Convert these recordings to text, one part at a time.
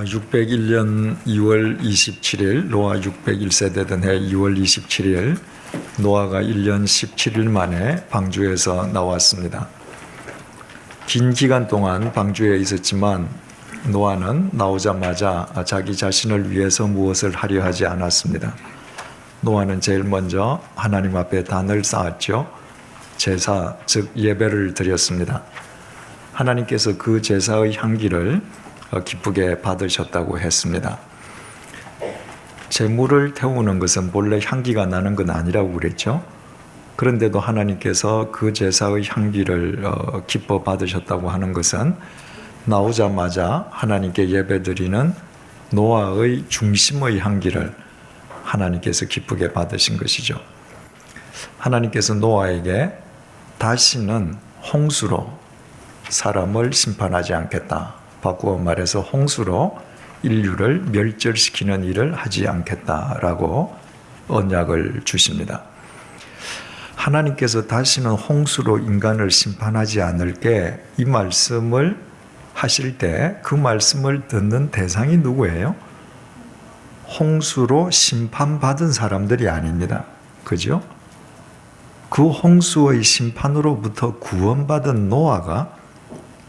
601년 2월 27일 노아 601세대 된 해 2월 27일 노아가 1년 17일 만에 방주에서 나왔습니다. 긴 기간 동안 방주에 있었지만 노아는 나오자마자 자기 자신을 위해서 무엇을 하려 하지 않았습니다. 노아는 제일 먼저 하나님 앞에 단을 쌓았죠. 제사, 즉 예배를 드렸습니다. 하나님께서 그 제사의 향기를 기쁘게 받으셨다고 했습니다. 제물을 태우는 것은 본래 향기가 나는 건 아니라고 그랬죠. 그런데도 하나님께서 그 제사의 향기를 기뻐 받으셨다고 하는 것은 나오자마자 하나님께 예배드리는 노아의 중심의 향기를 하나님께서 기쁘게 받으신 것이죠. 하나님께서 노아에게 다시는 홍수로 사람을 심판하지 않겠다. 바꾸어 말해서 홍수로 인류를 멸절시키는 일을 하지 않겠다라고 언약을 주십니다. 하나님께서 다시는 홍수로 인간을 심판하지 않을게 이 말씀을 하실 때 그 말씀을 듣는 대상이 누구예요? 홍수로 심판받은 사람들이 아닙니다. 그죠? 그 홍수의 심판으로부터 구원받은 노아가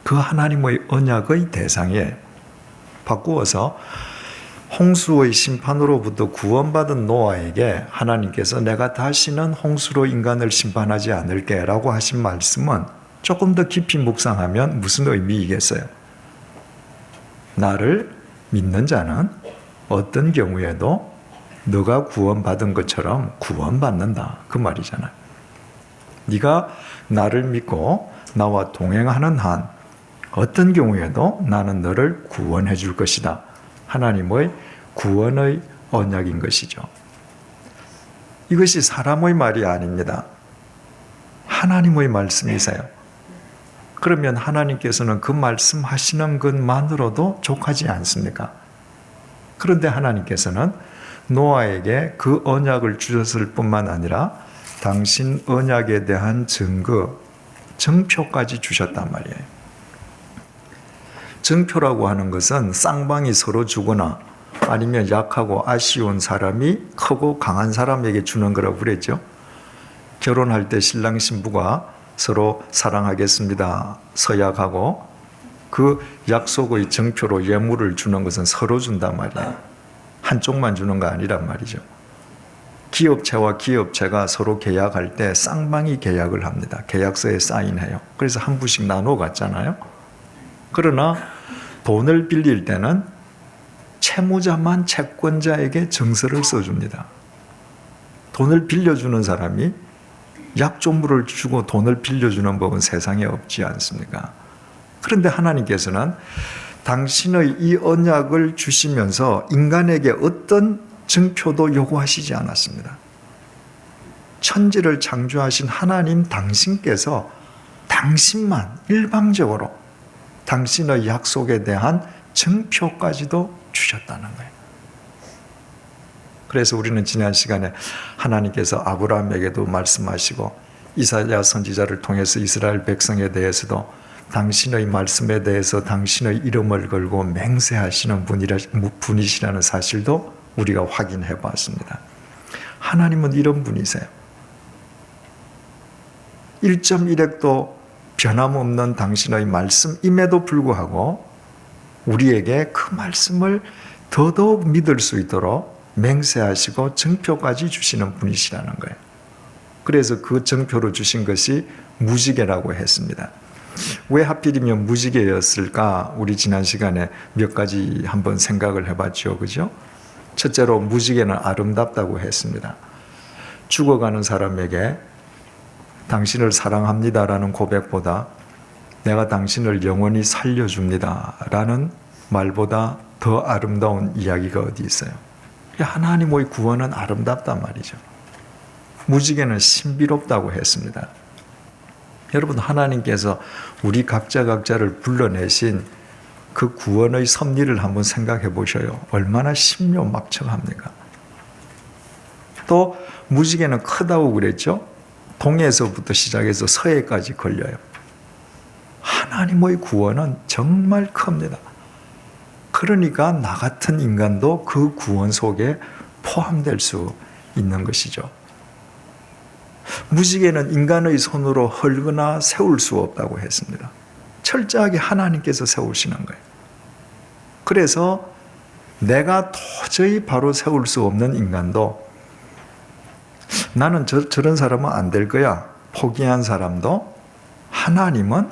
그 하나님의 언약의 대상이에요. 바꾸어서 홍수의 심판으로부터 구원받은 노아에게 하나님께서 내가 다시는 홍수로 인간을 심판하지 않을게 라고 하신 말씀은 조금 더 깊이 묵상하면 무슨 의미이겠어요? 나를 믿는 자는 어떤 경우에도 너가 구원받은 것처럼 구원받는다. 그 말이잖아요. 네가 나를 믿고 나와 동행하는 한 어떤 경우에도 나는 너를 구원해 줄 것이다. 하나님의 구원의 언약인 것이죠. 이것이 사람의 말이 아닙니다. 하나님의 말씀이세요. 그러면 하나님께서는 그 말씀하시는 것만으로도 족하지 않습니까? 그런데 하나님께서는 노아에게 그 언약을 주셨을 뿐만 아니라 당신 언약에 대한 증거, 증표까지 주셨단 말이에요. 증표라고 하는 것은 쌍방이 서로 주거나 아니면 약하고 아쉬운 사람이 크고 강한 사람에게 주는 거라고 그랬죠. 결혼할 때 신랑 신부가 서로 사랑하겠습니다 서약하고 그 약속의 증표로 예물을 주는 것은 서로 준단 말이에요. 한쪽만 주는 거 아니란 말이죠. 기업체와 기업체가 서로 계약할 때 쌍방이 계약을 합니다. 계약서에 사인해요. 그래서 한 부씩 나눠 갔잖아요. 그러나 돈을 빌릴 때는 채무자만 채권자에게 증서를 써줍니다. 돈을 빌려주는 사람이 약조물을 주고 돈을 빌려주는 법은 세상에 없지 않습니까? 그런데 하나님께서는 당신의 이 언약을 주시면서 인간에게 어떤 증표도 요구하시지 않았습니다. 천지를 창조하신 하나님 당신께서 당신만 일방적으로 당신의 약속에 대한 증표까지도 주셨다는 거예요. 그래서 우리는 지난 시간에 하나님께서 아브라함에게도 말씀하시고 이사야 선지자를 통해서 이스라엘 백성에 대해서도 당신의 말씀에 대해서 당신의 이름을 걸고 맹세하시는 분이시라는 사실도 우리가 확인해 봤습니다. 하나님은 이런 분이세요. 1.1핵도 변함없는 당신의 말씀임에도 불구하고 우리에게 그 말씀을 더더욱 믿을 수 있도록 맹세하시고 증표까지 주시는 분이시라는 거예요. 그래서 그 증표로 주신 것이 무지개라고 했습니다. 왜 하필이면 무지개였을까? 우리 지난 시간에 몇 가지 한번 생각을 해봤죠. 그죠? 첫째로 무지개는 아름답다고 했습니다. 죽어가는 사람에게 당신을 사랑합니다라는 고백보다 내가 당신을 영원히 살려줍니다라는 말보다 더 아름다운 이야기가 어디 있어요? 하나님의 구원은 아름답단 말이죠. 무지개는 신비롭다고 했습니다. 여러분, 하나님께서 우리 각자를 불러내신 그 구원의 섭리를 한번 생각해 보셔요. 얼마나 신묘막측합니까? 또 무지개는 크다고 그랬죠? 동해에서부터 시작해서 서해까지 걸려요. 하나님의 구원은 정말 큽니다. 그러니까 나 같은 인간도 그 구원 속에 포함될 수 있는 것이죠. 무지개는 인간의 손으로 헐거나 세울 수 없다고 했습니다. 철저하게 하나님께서 세우시는 거예요. 그래서 내가 도저히 바로 세울 수 없는 인간도 나는 저런 사람은 안 될 거야 포기한 사람도 하나님은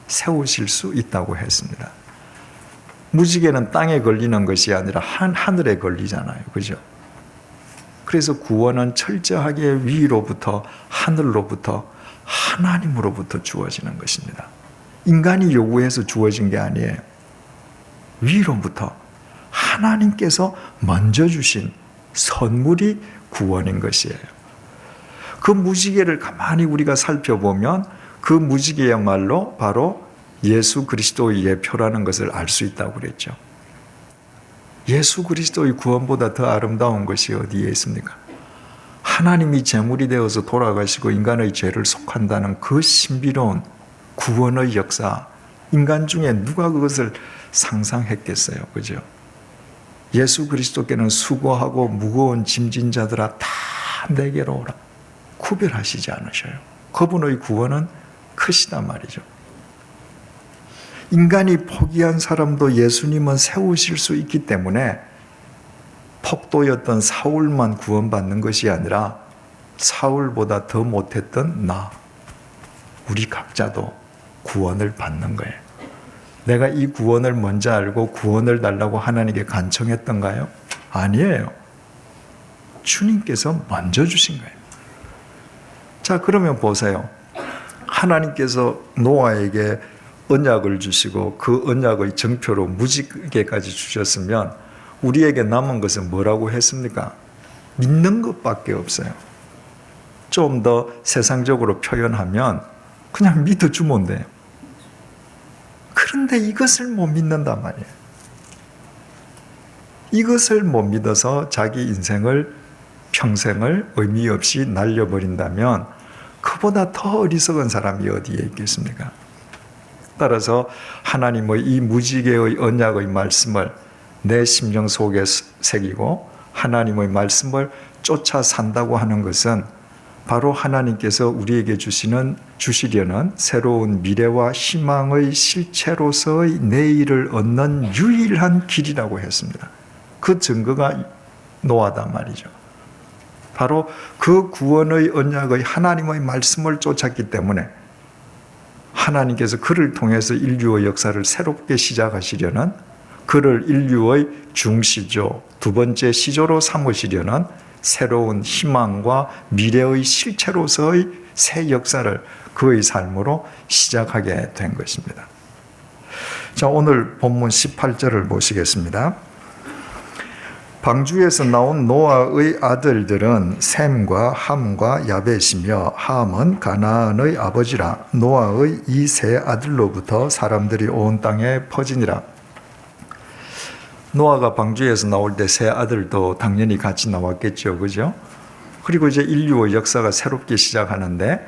세우실 수 있다고 했습니다. 무지개는 땅에 걸리는 것이 아니라 하늘에 걸리잖아요. 그죠? 그래서 구원은 철저하게 위로부터 하늘로부터 하나님으로부터 주어지는 것입니다. 인간이 요구해서 주어진 게 아니에요. 위로부터 하나님께서 먼저 주신 선물이 구원인 것이에요. 그 무지개를 가만히 우리가 살펴보면 그 무지개야말로 바로 예수 그리스도의 예표라는 것을 알 수 있다고 그랬죠. 예수 그리스도의 구원보다 더 아름다운 것이 어디에 있습니까? 하나님이 제물이 되어서 돌아가시고 인간의 죄를 속한다는 그 신비로운 구원의 역사, 인간 중에 누가 그것을 상상했겠어요? 그죠? 예수 그리스도께는 수고하고 무거운 짐진 자들아 다 내게로 오라. 구별하시지 않으셔요. 그분의 구원은 크시단 말이죠. 인간이 포기한 사람도 예수님은 세우실 수 있기 때문에 폭도였던 사울만 구원받는 것이 아니라 사울보다 더 못했던 우리 각자도 구원을 받는 거예요. 내가 이 구원을 먼저 알고 구원을 달라고 하나님께 간청했던가요? 아니에요. 주님께서 먼저 주신 거예요. 자, 그러면 보세요. 하나님께서 노아에게 언약을 주시고 그 언약의 증표로 무지개까지 주셨으면 우리에게 남은 것은 뭐라고 했습니까? 믿는 것밖에 없어요. 좀 더 세상적으로 표현하면 그냥 믿어주면 돼요. 그런데 이것을 못 믿는단 말이에요. 이것을 못 믿어서 자기 인생을 평생을 의미 없이 날려버린다면 그보다 더 어리석은 사람이 어디에 있겠습니까? 따라서 하나님의 이 무지개의 언약의 말씀을 내 심령 속에 새기고 하나님의 말씀을 쫓아 산다고 하는 것은 바로 하나님께서 우리에게 주시려는 새로운 미래와 희망의 실체로서의 내일을 얻는 유일한 길이라고 했습니다. 그 증거가 노아단 말이죠. 바로 그 구원의 언약의 하나님의 말씀을 쫓았기 때문에 하나님께서 그를 통해서 인류의 역사를 새롭게 시작하시려는, 그를 인류의 중시조, 두 번째 시조로 삼으시려는 새로운 희망과 미래의 실체로서의 새 역사를 그의 삶으로 시작하게 된 것입니다. 자, 오늘 본문 18절을 보시겠습니다. 방주에서 나온 노아의 아들들은 셈과 함과 야벳이며, 함은 가나안의 아버지라. 노아의 이 세 아들로부터 사람들이 온 땅에 퍼지니라. 노아가 방주에서 나올 때 세 아들도 당연히 같이 나왔겠죠. 그죠? 그리고 이제 인류의 역사가 새롭게 시작하는데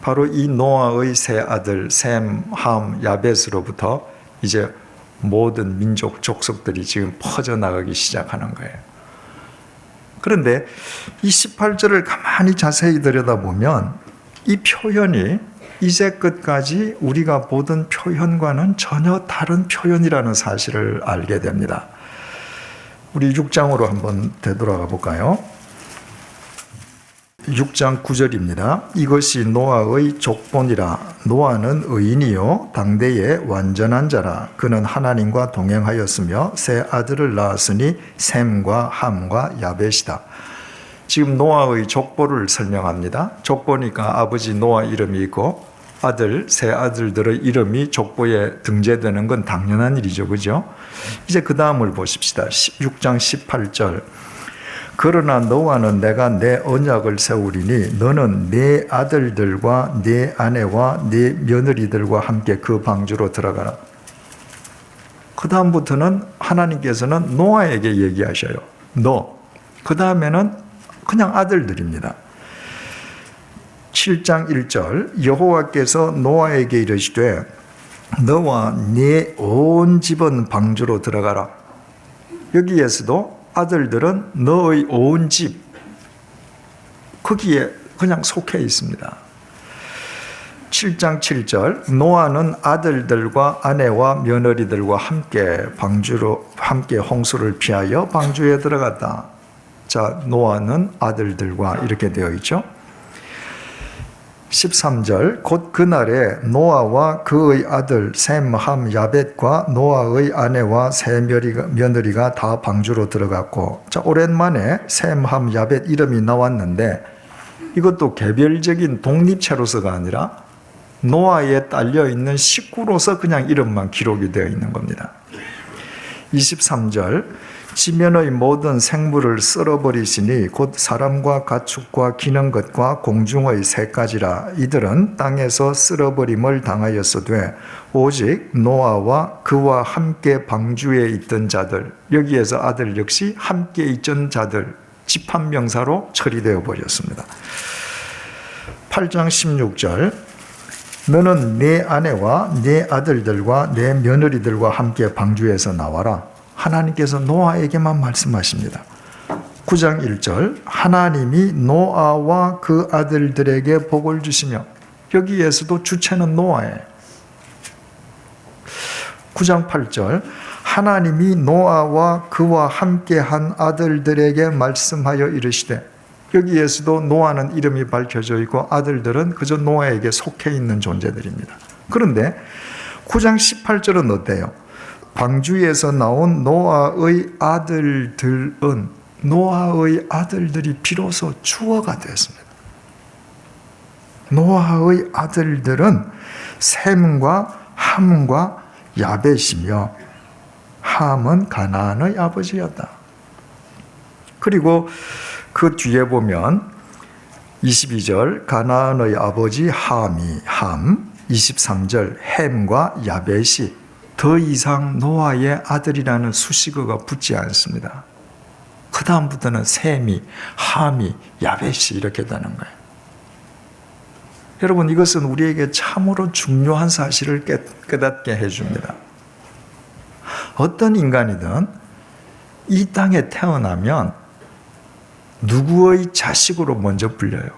바로 이 노아의 세 아들 셈, 함, 야벳으로부터 이제 모든 민족, 족속들이 지금 퍼져나가기 시작하는 거예요. 그런데 이 18절을 가만히 자세히 들여다보면 이 표현이 이제 끝까지 우리가 보던 표현과는 전혀 다른 표현이라는 사실을 알게 됩니다. 우리 6장으로 한번 되돌아가 볼까요? 6장 9절입니다. 이것이 노아의 족본이라. 노아는 의인이요 당대의 완전한 자라. 그는 하나님과 동행하였으며 세 아들을 낳았으니 셈과 함과 야벳이다. 지금 노아의 족보를 설명합니다. 족보니까 아버지 노아 이름이 있고 세 아들들의 이름이 족보에 등재되는 건 당연한 일이죠. 그죠? 이제 그 다음을 보십시다. 6장 18절. 그러나 너와는 내가 내 언약을 세우리니 너는 네 아들들과 네 아내와 네 며느리들과 함께 그 방주로 들어가라. 그 다음부터는 하나님께서는 노아에게 얘기하셔요. 그 다음에는 그냥 아들들입니다. 7장 1절. 여호와께서 노아에게 이르시되 너와 네 온 집은 방주로 들어가라. 여기에서도 아들들은 너의 온 집, 거기에 그냥 속해 있습니다. 7장 7절, 노아는 아들들과 아내와 며느리들과 함께 홍수를 피하여 방주에 들어갔다. 자, 노아는 아들들과 이렇게 되어 있죠. 13절, 곧 그날에 노아와 그의 아들 셈, 함, 야벳과 노아의 아내와 세 며느리가 다 방주로 들어갔고, 자, 오랜만에 셈, 함, 야벳 이름이 나왔는데 이것도 개별적인 독립체로서가 아니라 노아에 딸려 있는 식구로서 그냥 이름만 기록이 되어 있는 겁니다. 23절, 지면의 모든 생물을 쓸어버리시니 곧 사람과 가축과 기는 것과 공중의 새까지라. 이들은 땅에서 쓸어버림을 당하였으되 오직 노아와 그와 함께 방주에 있던 자들, 여기에서 아들 역시 함께 있던 자들, 집합명사로 처리되어 버렸습니다. 8장 16절, 너는 네 아내와 네 아들들과 네 며느리들과 함께 방주에서 나와라. 하나님께서 노아에게만 말씀하십니다. 9장 1절, 하나님이 노아와 그 아들들에게 복을 주시며, 여기에서도 주체는 노아예요. 9장 8절, 하나님이 노아와 그와 함께한 아들들에게 말씀하여 이르시되, 여기에서도 노아는 이름이 밝혀져 있고 아들들은 그저 노아에게 속해 있는 존재들입니다. 그런데 9장 18절은 어때요? 방주에서 나온 노아의 아들들은, 노아의 아들들이 비로소 주어가 되었습니다. 노아의 아들들은 셈과 함과 야벳이며, 함은 가나안의 아버지였다. 그리고 그 뒤에 보면 22절, 가나안의 아버지 함이 함, 23절, 햄과 야벳이, 더 이상 노아의 아들이라는 수식어가 붙지 않습니다. 그 다음부터는 셈이, 함이, 야벳이 이렇게 되는 거예요. 여러분, 이것은 우리에게 참으로 중요한 사실을 깨닫게 해줍니다. 어떤 인간이든 이 땅에 태어나면 누구의 자식으로 먼저 불려요?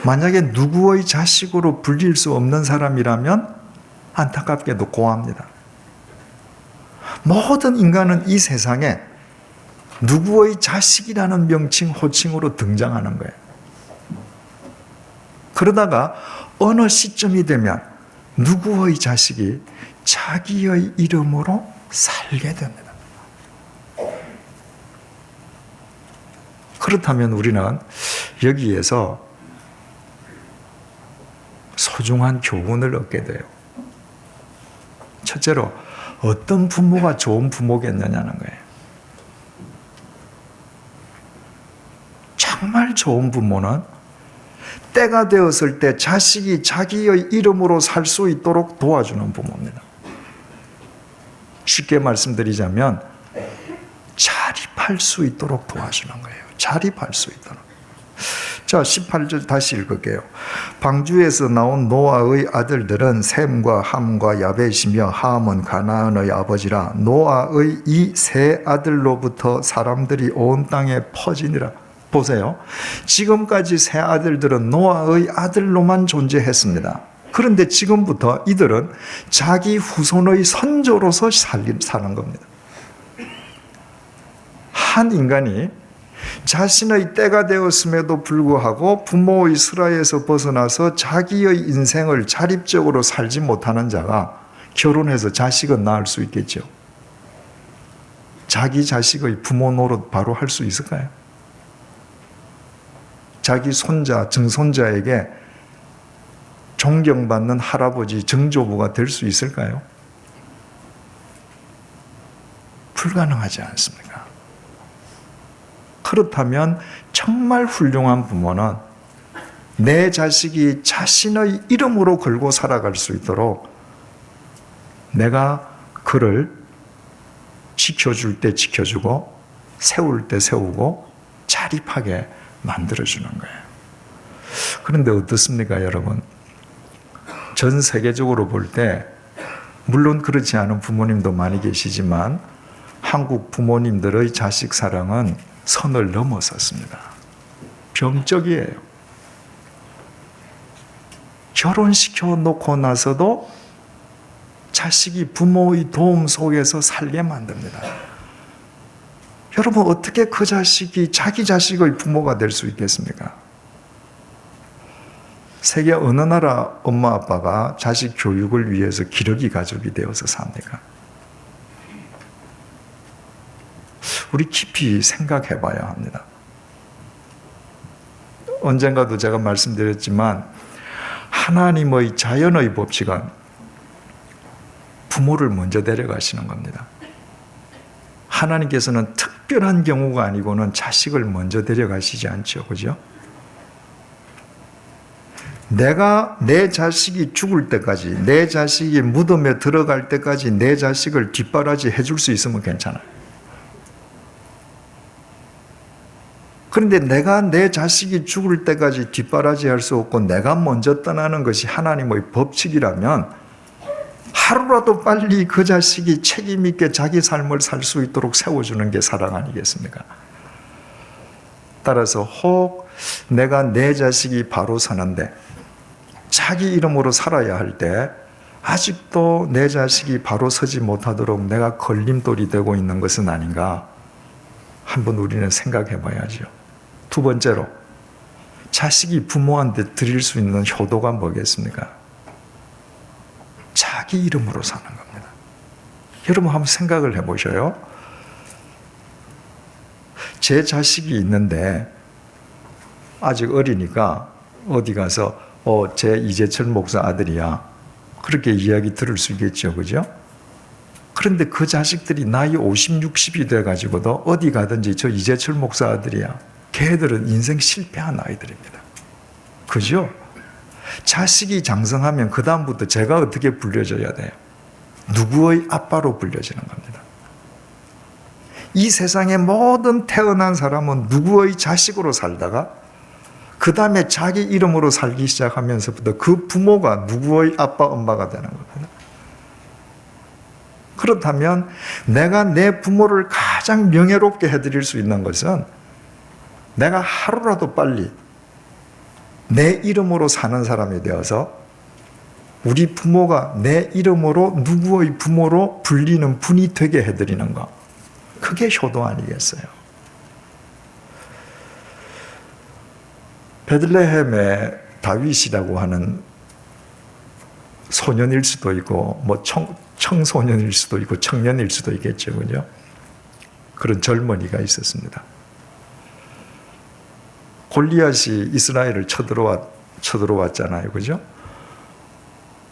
만약에 누구의 자식으로 불릴 수 없는 사람이라면 안타깝게도 고아입니다. 모든 인간은 이 세상에 누구의 자식이라는 명칭, 호칭으로 등장하는 거예요. 그러다가 어느 시점이 되면 누구의 자식이 자기의 이름으로 살게 됩니다. 그렇다면 우리는 여기에서 소중한 교훈을 얻게 돼요. 첫째로, 어떤 부모가 좋은 부모겠느냐는 거예요. 정말 좋은 부모는 때가 되었을 때 자식이 자기의 이름으로 살 수 있도록 도와주는 부모입니다. 쉽게 말씀드리자면 자립할 수 있도록 도와주는 거예요. 자립할 수 있도록. 자, 18절 다시 읽을게요. 방주에서 나온 노아의 아들들은 셈과 함과 야벳이며, 함은 가나안의 아버지라. 노아의 이 세 아들로부터 사람들이 온 땅에 퍼지니라. 보세요. 지금까지 세 아들들은 노아의 아들로만 존재했습니다. 그런데 지금부터 이들은 자기 후손의 선조로서 사는 겁니다. 한 인간이 자신의 때가 되었음에도 불구하고 부모의 슬하에서 벗어나서 자기의 인생을 자립적으로 살지 못하는 자가 결혼해서 자식은 낳을 수 있겠죠. 자기 자식의 부모 노릇 바로 할 수 있을까요? 자기 손자, 증손자에게 존경받는 할아버지, 증조부가 될 수 있을까요? 불가능하지 않습니까? 그렇다면 정말 훌륭한 부모는 내 자식이 자신의 이름으로 걸고 살아갈 수 있도록 내가 그를 지켜줄 때 지켜주고 세울 때 세우고 자립하게 만들어주는 거예요. 그런데 어떻습니까, 여러분? 전 세계적으로 볼 때 물론 그렇지 않은 부모님도 많이 계시지만 한국 부모님들의 자식 사랑은 선을 넘어섰습니다. 병적이에요. 결혼시켜 놓고 나서도 자식이 부모의 도움 속에서 살게 만듭니다. 여러분, 어떻게 그 자식이 자기 자식의 부모가 될 수 있겠습니까? 세계 어느 나라 엄마 아빠가 자식 교육을 위해서 기러기 가족이 되어서 삽니까? 우리 깊이 생각해 봐야 합니다. 언젠가도 제가 말씀드렸지만 하나님의 자연의 법칙은 부모를 먼저 데려가시는 겁니다. 하나님께서는 특별한 경우가 아니고는 자식을 먼저 데려가시지 않죠. 그죠? 내가 내 자식이 죽을 때까지, 내 자식이 무덤에 들어갈 때까지 내 자식을 뒷바라지 해줄 수 있으면 괜찮아요. 그런데 내가 내 자식이 죽을 때까지 뒷바라지 할 수 없고 내가 먼저 떠나는 것이 하나님의 법칙이라면 하루라도 빨리 그 자식이 책임 있게 자기 삶을 살 수 있도록 세워주는 게 사랑 아니겠습니까? 따라서 혹 내가 내 자식이 바로 사는데 자기 이름으로 살아야 할 때 아직도 내 자식이 바로 서지 못하도록 내가 걸림돌이 되고 있는 것은 아닌가? 한번 우리는 생각해 봐야죠. 두 번째로, 자식이 부모한테 드릴 수 있는 효도가 뭐겠습니까? 자기 이름으로 사는 겁니다. 여러분 한번 생각을 해보셔요. 제 자식이 있는데 아직 어리니까 어디 가서 제 이재철 목사 아들이야, 그렇게 이야기 들을 수 있겠죠. 그죠? 그런데 그 자식들이 나이 50, 60이 돼가지고도 어디 가든지 저 이재철 목사 아들이야. 걔들은 인생 실패한 아이들입니다. 그죠? 자식이 장성하면 그 다음부터 제가 어떻게 불려져야 돼요? 누구의 아빠로 불려지는 겁니다. 이 세상의 모든 태어난 사람은 누구의 자식으로 살다가 그 다음에 자기 이름으로 살기 시작하면서부터 그 부모가 누구의 아빠, 엄마가 되는 겁니다. 그렇다면 내가 내 부모를 가장 명예롭게 해드릴 수 있는 것은 내가 하루라도 빨리 내 이름으로 사는 사람이 되어서 우리 부모가 내 이름으로 누구의 부모로 불리는 분이 되게 해드리는 것, 그게 효도 아니겠어요? 베들레헴의 다윗이라고 하는 소년일 수도 있고 뭐 청소년일 수도 있고 청년일 수도 있겠죠. 그죠? 그런 젊은이가 있었습니다. 골리앗이 이스라엘을 쳐들어왔잖아요. 그죠?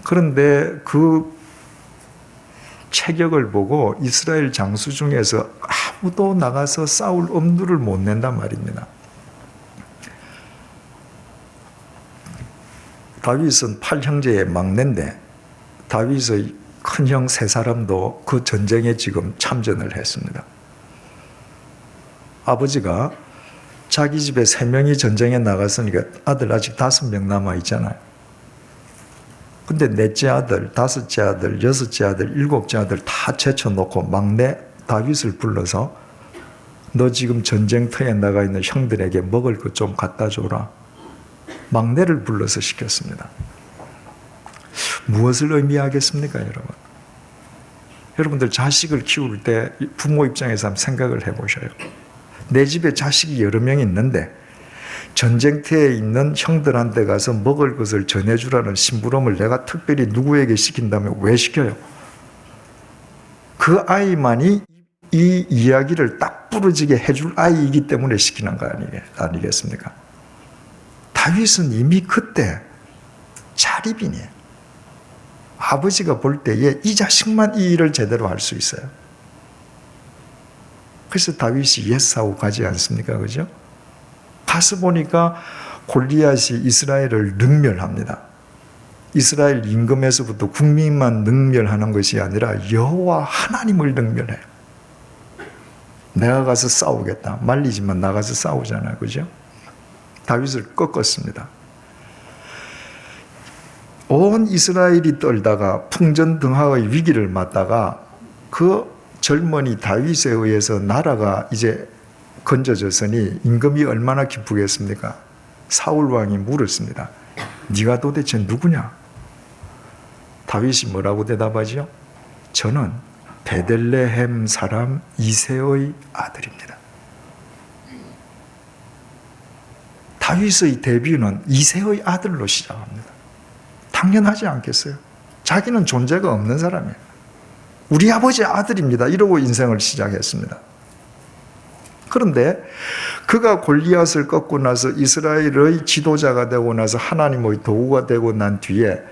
그런데 그 체격을 보고 이스라엘 장수 중에서 아무도 나가서 싸울 엄두를 못 낸단 말입니다. 다윗은 8형제의 막내인데 다윗의 큰형 3사람도 그 전쟁에 지금 참전을 했습니다. 아버지가 자기 집에 3명이 전쟁에 나갔으니까 아들 아직 5명 남아있잖아요. 근데 넷째 아들, 5째 아들, 6째 아들, 7째 아들 다 제쳐놓고 막내 다윗을 불러서 너 지금 전쟁터에 나가 있는 형들에게 먹을 것 좀 갖다 줘라. 막내를 불러서 시켰습니다. 무엇을 의미하겠습니까, 여러분? 여러분들 자식을 키울 때 부모 입장에서 한번 생각을 해보셔요. 내 집에 자식이 여러 명 있는데 전쟁터에 있는 형들한테 가서 먹을 것을 전해주라는 심부름을 내가 특별히 누구에게 시킨다면 왜 시켜요? 그 아이만이 이 이야기를 딱 부러지게 해줄 아이이기 때문에 시키는 거 아니겠습니까? 다윗은 이미 그때 자립이니 아버지가 볼 때에 이 자식만 이 일을 제대로 할 수 있어요. 그래서 다윗이 옛사우 가지 않습니까? 그죠? 가서 보니까 골리앗이 이스라엘을 능멸합니다. 이스라엘 임금에서부터 국민만 능멸하는 것이 아니라 여호와 하나님을 능멸해요. 내가 가서 싸우겠다. 말리지만 나가서 싸우잖아요. 그죠? 다윗을 꺾었습니다. 온 이스라엘이 떨다가 풍전등화의 위기를 맞다가 그 젊은이 다윗에 의해서 나라가 이제 건져졌으니 임금이 얼마나 기쁘겠습니까? 사울 왕이 물었습니다. 네가 도대체 누구냐? 다윗이 뭐라고 대답하죠? 저는 베들레헴 사람 이새의 아들입니다. 다윗의 데뷔는 이새의 아들로 시작합니다. 당연하지 않겠어요? 자기는 존재가 없는 사람이에요. 우리 아버지의 아들입니다. 이러고 인생을 시작했습니다. 그런데 그가 골리앗을 꺾고 나서 이스라엘의 지도자가 되고 나서 하나님의 도구가 되고 난 뒤에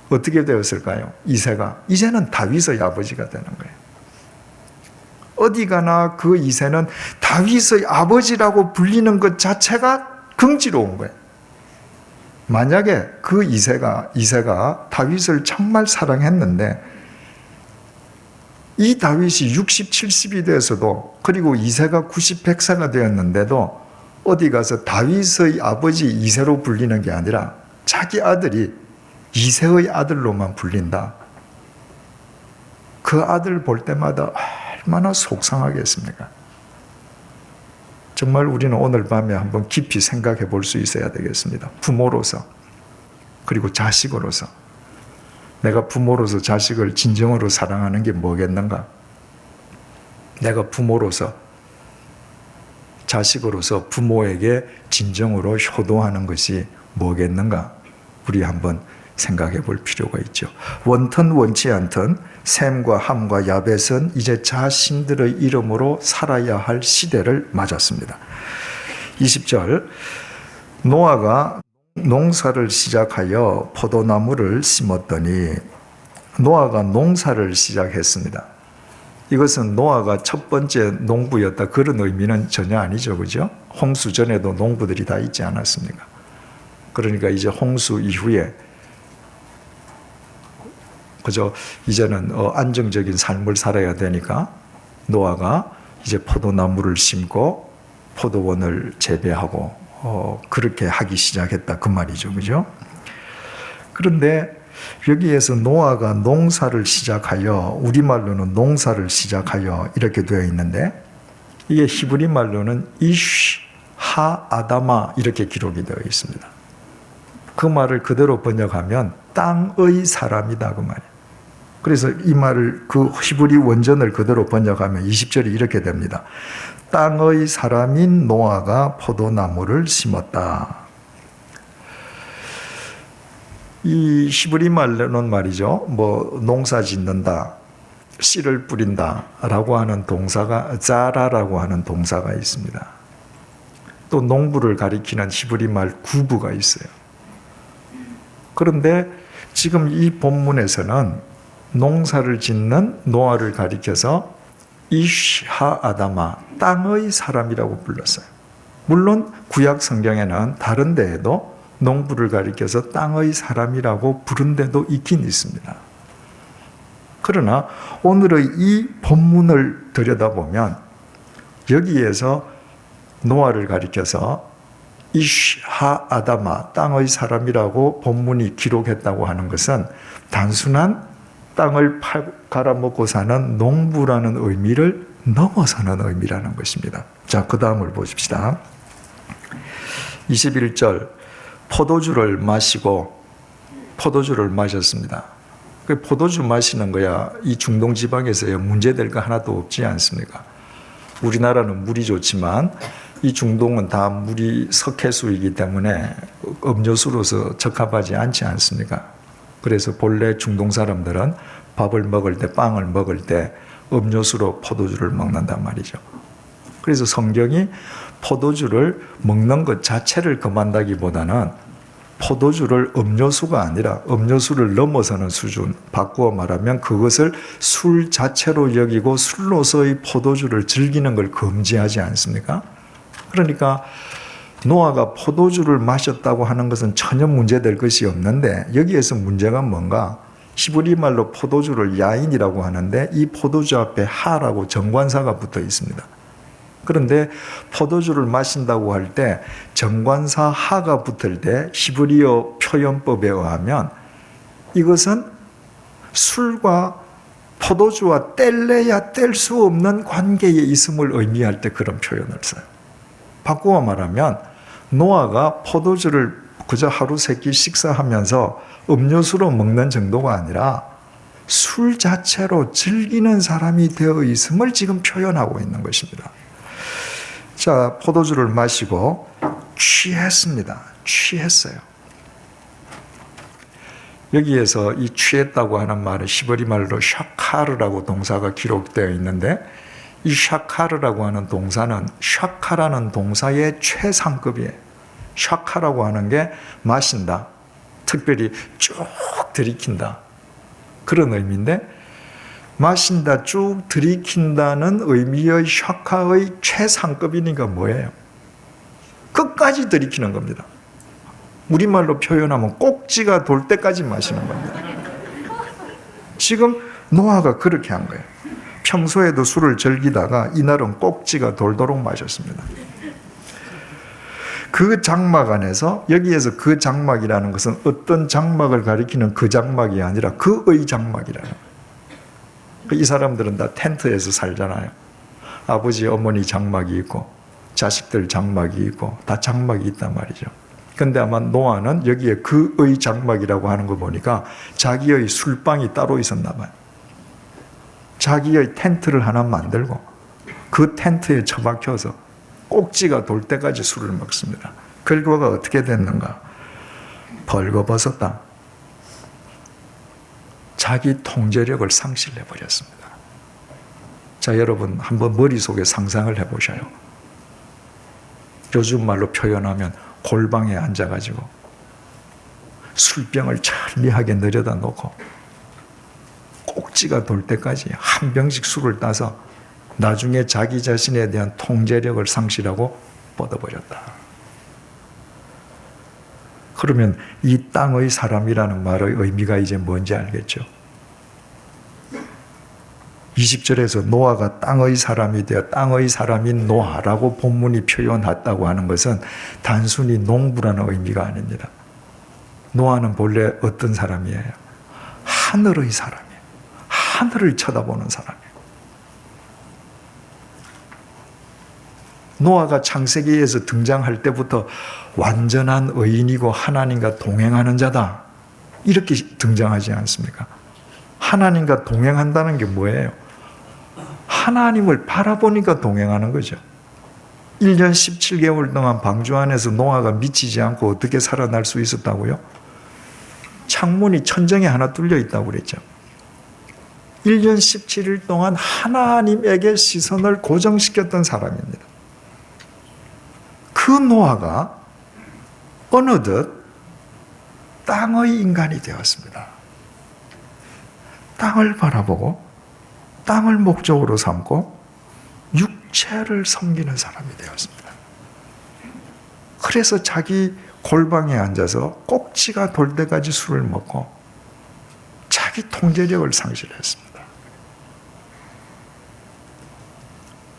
어떻게 되었을까요? 이새가 이제는 다윗의 아버지가 되는 거예요. 어디 가나 그 이새는 다윗의 아버지라고 불리는 것 자체가 긍지로운 거예요. 만약에 그 이새가 다윗을 정말 사랑했는데 이 다윗이 60, 70이 되어서도 그리고 이새가 90, 100세가 되었는데도 어디 가서 다윗의 아버지 이새로 불리는 게 아니라 자기 아들이 이새의 아들로만 불린다. 그 아들 볼 때마다 얼마나 속상하겠습니까? 정말 우리는 오늘 밤에 한번 깊이 생각해 볼 수 있어야 되겠습니다. 부모로서 그리고 자식으로서 내가 부모로서 자식을 진정으로 사랑하는 게 뭐겠는가? 내가 부모로서 자식으로서 부모에게 진정으로 효도하는 것이 뭐겠는가? 우리 한번 생각해 볼 필요가 있죠. 원튼 원치 않든 셈과 함과 야벳은 이제 자신들의 이름으로 살아야 할 시대를 맞았습니다. 20절 노아가 농사를 시작하여 포도나무를 심었더니 노아가 농사를 시작했습니다. 이것은 노아가 첫 번째 농부였다 그런 의미는 전혀 아니죠. 그죠? 홍수 전에도 농부들이 다 있지 않았습니까? 그러니까 이제 홍수 이후에 그저 이제는 안정적인 삶을 살아야 되니까 노아가 이제 포도나무를 심고 포도원을 재배하고 그렇게 하기 시작했다 그 말이죠. 그죠? 그런데 여기에서 노아가 농사를 시작하여 우리말로는 농사를 시작하여 이렇게 되어 있는데 이게 히브리 말로는 이쉬 하 아다마 이렇게 기록이 되어 있습니다. 그 말을 그대로 번역하면 땅의 사람이다 그 말이에요. 그래서 이 말을 그 히브리 원전을 그대로 번역하면 20절이 이렇게 됩니다. 땅의 사람인 노아가 포도나무를 심었다. 이 히브리 말로는 말이죠. 뭐 농사 짓는다, 씨를 뿌린다라고 하는 동사가 자라라고 하는 동사가 있습니다. 또 농부를 가리키는 히브리 말 구부가 있어요. 그런데 지금 이 본문에서는 농사를 짓는 노아를 가리켜서 이시하 아다마 땅의 사람이라고 불렀어요. 물론 구약 성경에는 다른 데에도 농부를 가리켜서 땅의 사람이라고 부른 데도 있긴 있습니다. 그러나 오늘의 이 본문을 들여다보면 여기에서 노아를 가리켜서 이시하 아다마 땅의 사람이라고 본문이 기록했다고 하는 것은 단순한 땅을 갈아먹고 사는 농부라는 의미를 넘어서는 의미라는 것입니다. 자, 그 다음을 보십시다. 21절 포도주를 마셨습니다. 그 포도주 마시는 거야 이 중동 지방에서 문제될 거 하나도 없지 않습니까? 우리나라는 물이 좋지만 이 중동은 다 물이 석회수이기 때문에 음료수로서 적합하지 않지 않습니까? 그래서 본래 중동 사람들은 밥을 먹을 때, 빵을 먹을 때 음료수로 포도주를 먹는단 말이죠. 그래서 성경이 포도주를 먹는 것 자체를 금한다기보다는 포도주를 음료수가 아니라 음료수를 넘어서는 수준, 바꾸어 말하면 그것을 술 자체로 여기고 술로서의 포도주를 즐기는 걸 금지하지 않습니까? 그러니까 노아가 포도주를 마셨다고 하는 것은 전혀 문제될 것이 없는데 여기에서 문제가 뭔가? 히브리 말로 포도주를 야인이라고 하는데 이 포도주 앞에 하라고 정관사가 붙어 있습니다. 그런데 포도주를 마신다고 할 때 정관사 하가 붙을 때 히브리어 표현법에 의하면 이것은 술과 포도주와 뗄래야 뗄 수 없는 관계에 있음을 의미할 때 그런 표현을 써요. 바꾸어 말하면 노아가 포도주를 그저 하루 세 끼 식사하면서 음료수로 먹는 정도가 아니라 술 자체로 즐기는 사람이 되어 있음을 지금 표현하고 있는 것입니다. 자, 포도주를 마시고 취했습니다. 취했어요. 여기에서 이 취했다고 하는 말은 히브리 말로 샤카르라고 동사가 기록되어 있는데, 이 샤카르라고 하는 동사는 샤카라는 동사의 최상급이에요. 샤카라고 하는 게 마신다, 특별히 쭉 들이킨다, 그런 의미인데, 마신다, 쭉 들이킨다는 의미의 샤카의 최상급이니까 뭐예요? 끝까지 들이키는 겁니다. 우리말로 표현하면 꼭지가 돌 때까지 마시는 겁니다. 지금 노아가 그렇게 한 거예요. 평소에도 술을 즐기다가 이날은 꼭지가 돌도록 마셨습니다. 그 장막 안에서, 여기에서 그 장막이라는 것은 어떤 장막을 가리키는 그 장막이 아니라 그의 장막이라는 거예요. 이 사람들은 다 텐트에서 살잖아요. 아버지, 어머니 장막이 있고 자식들 장막이 있고 다 장막이 있단 말이죠. 근데 아마 노아는 여기에 그의 장막이라고 하는 거 보니까 자기의 술방이 따로 있었나 봐요. 자기의 텐트를 하나 만들고 그 텐트에 처박혀서 꼭지가 돌 때까지 술을 먹습니다. 결과가 어떻게 됐는가? 벌거벗었다. 자기 통제력을 상실해 버렸습니다. 자, 여러분 한번 머릿속에 상상을 해보셔요. 요즘 말로 표현하면 골방에 앉아가지고 술병을 천리하게 내려다 놓고 꼭지가 돌 때까지 한 병씩 술을 따서 나중에 자기 자신에 대한 통제력을 상실하고 뻗어버렸다. 그러면 이 땅의 사람이라는 말의 의미가 이제 뭔지 알겠죠? 20절에서 노아가 땅의 사람이 되어 땅의 사람인 노아라고 본문이 표현했다고 하는 것은 단순히 농부라는 의미가 아닙니다. 노아는 본래 어떤 사람이에요? 하늘의 사람이에요. 하늘을 쳐다보는 사람이에요. 노아가 창세기에서 등장할 때부터 완전한 의인이고 하나님과 동행하는 자다, 이렇게 등장하지 않습니까? 하나님과 동행한다는 게 뭐예요? 하나님을 바라보니까 동행하는 거죠. 1년 17개월 동안 방주 안에서 노아가 미치지 않고 어떻게 살아날 수 있었다고요? 창문이 천정에 하나 뚫려 있다고 그랬죠. 1년 17일 동안 하나님에게 시선을 고정시켰던 사람입니다. 그 노아가 어느덧 땅의 인간이 되었습니다. 땅을 바라보고 땅을 목적으로 삼고 육체를 섬기는 사람이 되었습니다. 그래서 자기 골방에 앉아서 꼭지가 돌 때까지 술을 먹고 자기 통제력을 상실했습니다.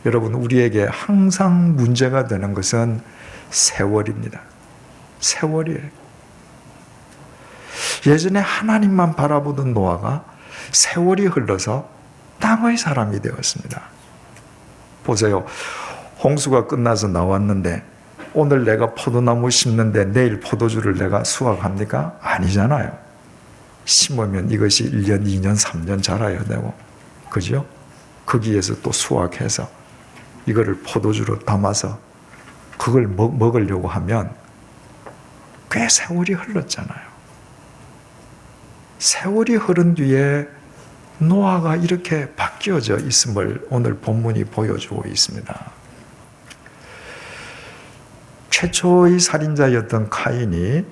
여러분, 우리에게 항상 문제가 되는 것은 세월입니다. 세월이에요. 예전에 하나님만 바라보던 노아가 세월이 흘러서 땅의 사람이 되었습니다. 보세요. 홍수가 끝나서 나왔는데 오늘 내가 포도나무 심는데 내일 포도주를 내가 수확합니까? 아니잖아요. 심으면 이것이 1년, 2년, 3년 자라야 되고, 그죠? 거기에서 또 수확해서 이거를 포도주로 담아서 그걸 먹으려고 하면 꽤 세월이 흘렀잖아요. 세월이 흐른 뒤에 노아가 이렇게 바뀌어져 있음을 오늘 본문이 보여주고 있습니다. 최초의 살인자였던 카인이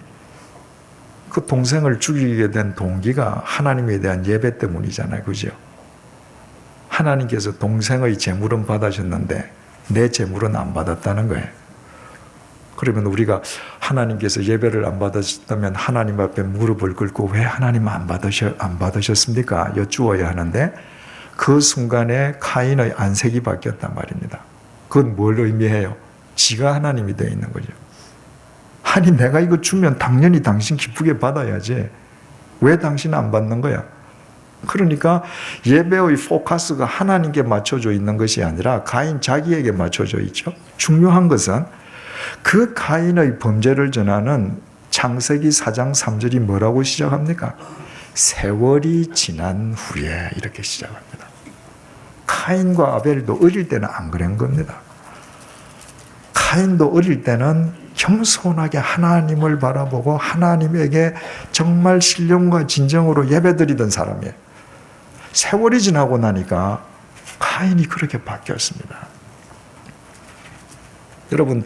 그 동생을 죽이게 된 동기가 하나님에 대한 예배 때문이잖아요. 그죠? 하나님께서 동생의 재물은 받으셨는데 내 재물은 안 받았다는 거예요. 그러면 우리가 하나님께서 예배를 안 받으셨다면 하나님 앞에 무릎을 꿇고 왜 하나님 안 받으셨습니까? 여쭈어야 하는데 그 순간에 카인의 안색이 바뀌었단 말입니다. 그건 뭘 의미해요? 지가 하나님이 되어 있는 거죠. 아니 내가 이거 주면 당연히 당신 기쁘게 받아야지. 왜 당신은 안 받는 거야? 그러니까 예배의 포커스가 하나님께 맞춰져 있는 것이 아니라 가인 자기에게 맞춰져 있죠. 중요한 것은 그 가인의 범죄를 전하는 창세기 4장 3절이 뭐라고 시작합니까? 세월이 지난 후에 이렇게 시작합니다. 가인과 아벨도 어릴 때는 안 그런 겁니다. 가인도 어릴 때는 겸손하게 하나님을 바라보고 하나님에게 정말 신령과 진정으로 예배드리던 사람이에요. 세월이 지나고 나니까 가인이 그렇게 바뀌었습니다. 여러분,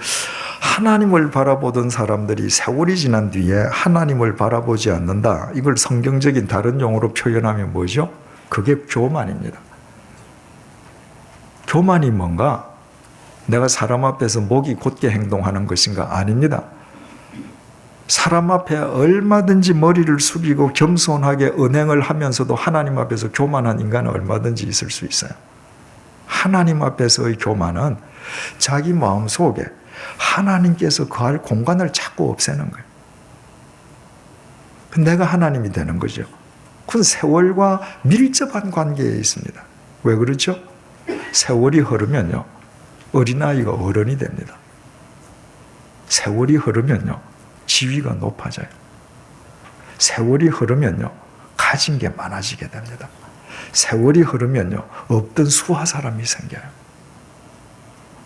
하나님을 바라보던 사람들이 세월이 지난 뒤에 하나님을 바라보지 않는다. 이걸 성경적인 다른 용어로 표현하면 뭐죠? 그게 교만입니다. 교만이 뭔가? 내가 사람 앞에서 목이 곧게 행동하는 것인가? 아닙니다. 사람 앞에 얼마든지 머리를 숙이고 겸손하게 언행을 하면서도 하나님 앞에서 교만한 인간은 얼마든지 있을 수 있어요. 하나님 앞에서의 교만은 자기 마음속에 하나님께서 거할 공간을 자꾸 없애는 거예요. 내가 하나님이 되는 거죠. 그건 세월과 밀접한 관계에 있습니다. 왜 그렇죠? 세월이 흐르면요, 어린아이가 어른이 됩니다. 세월이 흐르면요, 지위가 높아져요. 세월이 흐르면요, 가진 게 많아지게 됩니다. 세월이 흐르면요, 없던 수하 사람이 생겨요.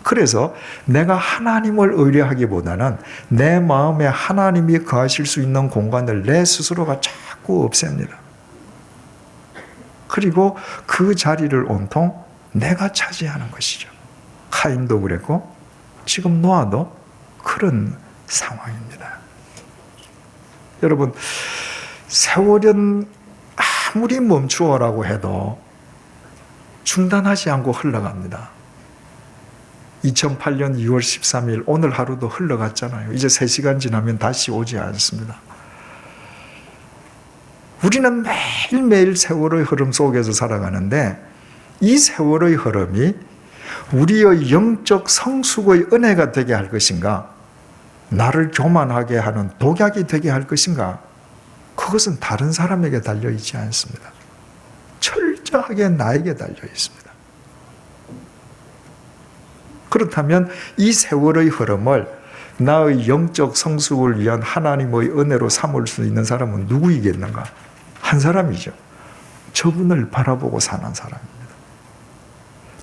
그래서 내가 하나님을 의뢰하기보다는 내 마음에 하나님이 거하실 수 있는 공간을 내 스스로가 자꾸 없앱니다. 그리고 그 자리를 온통 내가 차지하는 것이죠. 카인도 그랬고 지금 노아도 그런 상황입니다. 여러분, 세월은 아무리 멈추어라고 해도 중단하지 않고 흘러갑니다. 2008년 2월 13일 오늘 하루도 흘러갔잖아요. 이제 3시간 지나면 다시 오지 않습니다. 우리는 매일매일 세월의 흐름 속에서 살아가는데 이 세월의 흐름이 우리의 영적 성숙의 은혜가 되게 할 것인가? 나를 교만하게 하는 독약이 되게 할 것인가? 그것은 다른 사람에게 달려있지 않습니다. 철저하게 나에게 달려있습니다. 그렇다면 이 세월의 흐름을 나의 영적 성숙을 위한 하나님의 은혜로 삼을 수 있는 사람은 누구이겠는가? 한 사람이죠. 저분을 바라보고 사는 사람입니다.